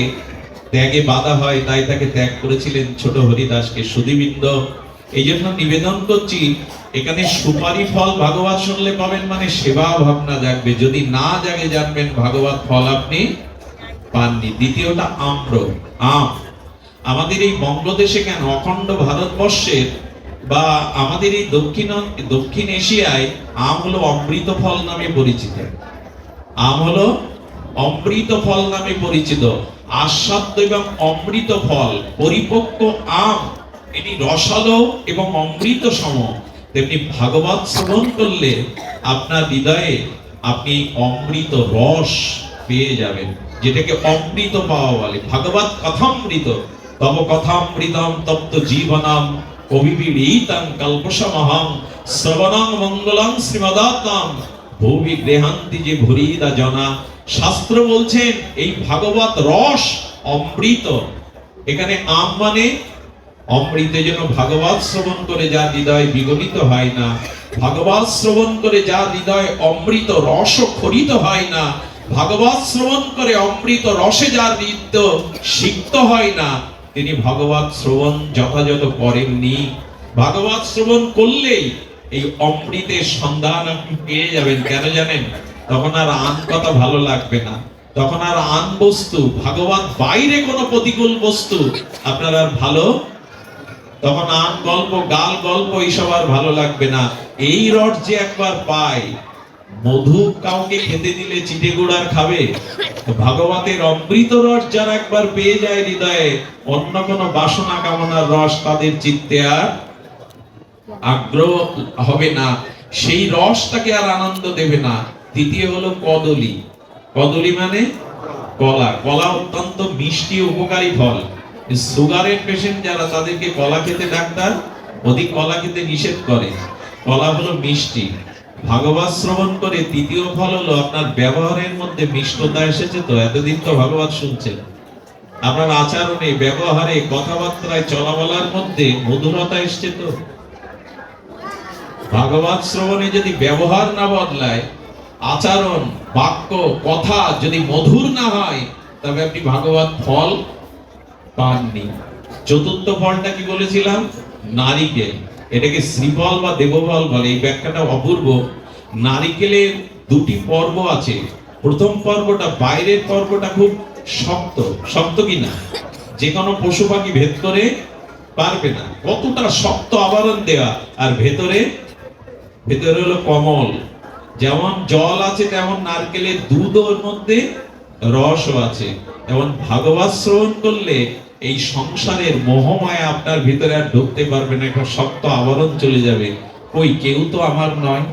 ত্যাগে বাধা হয়, তাই তাকে ত্যাগ করেছিলেন ছোট হরিদাসকে। সুধীবৃন্দ, এই জন্য নিবেদন করছি, এখানে সুপারি ফল ভাগবত শুনলে পাবেন, মানে সেবা ভাবনা জাগবে। যদি না জাগে, জানবেন ভাগবত ফল আপনি পাননি। দ্বিতীয়টা আম্র, আম। আমাদের এই বঙ্গদেশে কেন, অখণ্ড ভারতবর্ষের বা আমাদের এই দক্ষিণ এশিয়ায় আম হলো অমৃত ফল নামে পরিচিত। আম হলো অমৃত ফল নামে পরিচিত। আস্বাদ্য এবং অমৃত ফল, পরিপক্ক আম, এটি রসালো এবং অমৃত সম। তেমনি ভাগবত শ্রবণ করলে আপনার হৃদয়ে আপনি অমৃত রস পেয়ে যাবেন, যেটাকে অমৃত পাওয়া বলে। ভাগবত কথামৃত, তব কথামৃতম তপ্ত জীবনম কবিবিড়িতং কল্পসমহং শ্রবণং মঙ্গলং শ্রীমদাত্মং ভূমি গৃহান্তি যে ভুরিদা জনা। শাস্ত্র বলছেন এই ভাগবত রস অমৃত। এখানে আম মানে অমৃত। যেন ভাগবত শ্রবণ করে যা হৃদয় বিগলিত হয় না, ভাগবত শ্রবণ করে যা হৃদয় অমৃত রস খরিত হয় না, ভাগবত শ্রবণ করে অমৃত রসে যার হৃদয় সিক্ত হয় না, তিনি ভগবত শ্রবণ যথাযথ করেননি। ভাগবত শ্রবণ করলেই এই অমৃতের সন্ধান আপনি পেয়ে যাবেন। কেন জানেন? তখন আর আন কথা ভালো লাগবে না, তখন আর আন বস্তু, ভাগবত বাইরে কোনো প্রতিকূল বস্তু আপনার আর ভালো, তখন আন গল্প, গাল গল্প এইসব আর ভালো লাগবে না। এই রস যে একবার পায়, মধু কাউকে খেতে দিলে চিটে গুড়ার খাবে? ভাগবতের অমৃত রস যারা একবার পেয়ে যায় হৃদয়ে, অন্য কোনো বাসনা কামনার রস তাদের চিত্তে আর আগ্রহ হবে না, সেই রসটাকে আর আনন্দ দেবে না। তৃতীয় হলো কদলী। কদলী মানে কলা। কলা অত্যন্ত মিষ্টি উপকারী ফল। সুগারের পেশেন্ট যারা, তাদেরকে কলা খেতে ডাক্তার অধিক কলা খেতে নিষেধ করে। কলা হলো মিষ্টি। ভাগবত শ্রবণ করে তৃতীয় ফল হলো আপনার ব্যবহারের মধ্যে মিষ্টতা এসেছে। তো এতদিন তো ভাগবত শুনছেন, আপনার আচরণে, ব্যবহারে, কথাবার্তায়, চলাবলার মধ্যে মধুরতা এসছে। তো ভাগবত শ্রবণে যদি ব্যবহার না বদলায়, আচরণ, বাক্য, কথা যদি মধুর না হয়, তবে আপনি ভাগবত ফল পাননি। চতুর্থ ফলটা কি বলেছিলাম? নারিকেল। এটাকে শ্রীফল বা দেবফল বলে। এই ব্যাখ্যাটা অপূর্ব। নারিকেলের দুটি পর্ব আছে। প্রথম পর্বটা, বাইরের পর্বটা খুব শক্ত। শক্ত কিনা? যে কোনো পশু পাখি ভেদ করে পারবে না, কতটা শক্ত আবরণ দেওয়া। আর ভেতরে হলো কমল। যেমন জল আছে, তেমন নারকেলের দুধের মধ্যে রসও আছে। এবং ভাগবত শ্রবণ করলে এই সংসারের মোহমায়া আপনার ভিতরে আর ঢুকতে পারবে না। একটা শক্ত আবরণ চলে যাবে। কই, কেউ তো আমার নয়।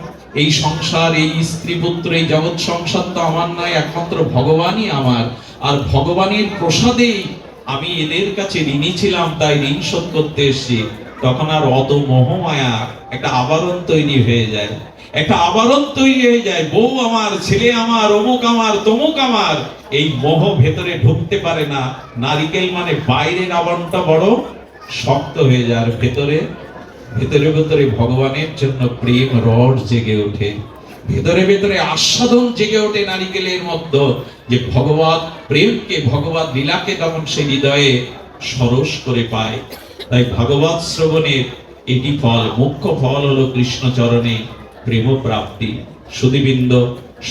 এই সংসার, এই স্ত্রী পুত্র, এই জগৎ সংসার তো আমার নয়, একমাত্র ভগবানই আমার। আর ভগবানের প্রসাদেই আমি এদের কাছে ঋণী ছিলাম, তাই ঋণ শোধ করতে এসেছি। তখন আর অত মোহমায়া, একটা আবরণ তৈরি হয়ে যায়। একটা আবরণ তৈরি হয়ে যায়। বউ আমার, ছেলে আমার, অমুক আমার, তমুক আমার। এই মোহ ভেতরে ঢুকতে পারে না। নারিকেল মানে বাইরের আবরণটা বড় শক্ত হয়ে যায়, আর ভেতরে ভেতরে ভগবানের জন্য প্রেম রস জেগে ওঠে। ভেতরে ভেতরে আস্বাদন জেগে ওঠে নারিকেলের মধ্যে, যে ভগবত প্রেমকে, ভগবত লীলাকে তখন সে হৃদয়ে সরস করে পায়। তাই ভাগবত শ্রবণের এটি ফল। মুখ্য ফল হলো কৃষ্ণ চরণে প্রেম প্রাপ্তি। সুধীবৃন্দ,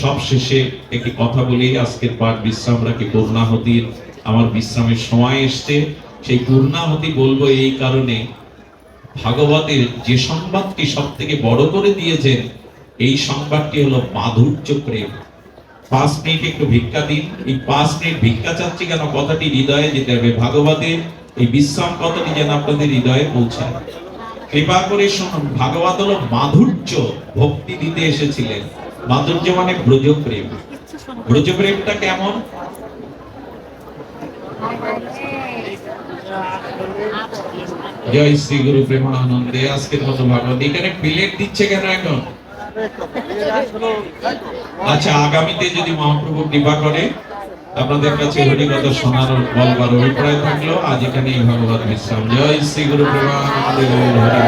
সব শেষে একটি কথা বলি, আজকের পাঠ বিশ্রাম রাখি। পূর্ণাহুতির আমার বিশ্রামের সময় এসছে। সেই পূর্ণাহুতি বলবো এই কারণে, ভাগবতের যে সংবাদটি সব থেকে বড় করে দিয়েছেন, এই সংবাদটি হলো মাধুর্য প্রেম। 5 মিনিট একটু ভিক্ষা দিন। এই 5 মিনিট ভিক্ষা চাচ্ছি কেন? কথাটি হৃদয়ে যেতে হবে। ভাগবতের এই বিশ্রাম কথাটি যেন আপনাদের হৃদয়ে পৌঁছায়। কৃপা করে শুনুন। ভাগবত হলো মাধুর্য, ভক্তি দিতে এসেছিলেন। মাধুর্য মানে ব্রজপ্রেম। ব্রজপ্রেমটা কেমন? জয় শ্রী গুরু প্রেমানন্দে। আজকের মতো ভাগবত এখানে প্লেট দিচ্ছে কেন এখন? আচ্ছা, আগামীতে যদি মহাপ্রভু কৃপা করে আপনাদের কাছে হরিকথা শোনার বলবার অভিপ্রায় থাকলো। আজ এখানে ভাগবত বিশ্রাম। জয় শ্রী গুরু প্রেমানন্দে। হরি।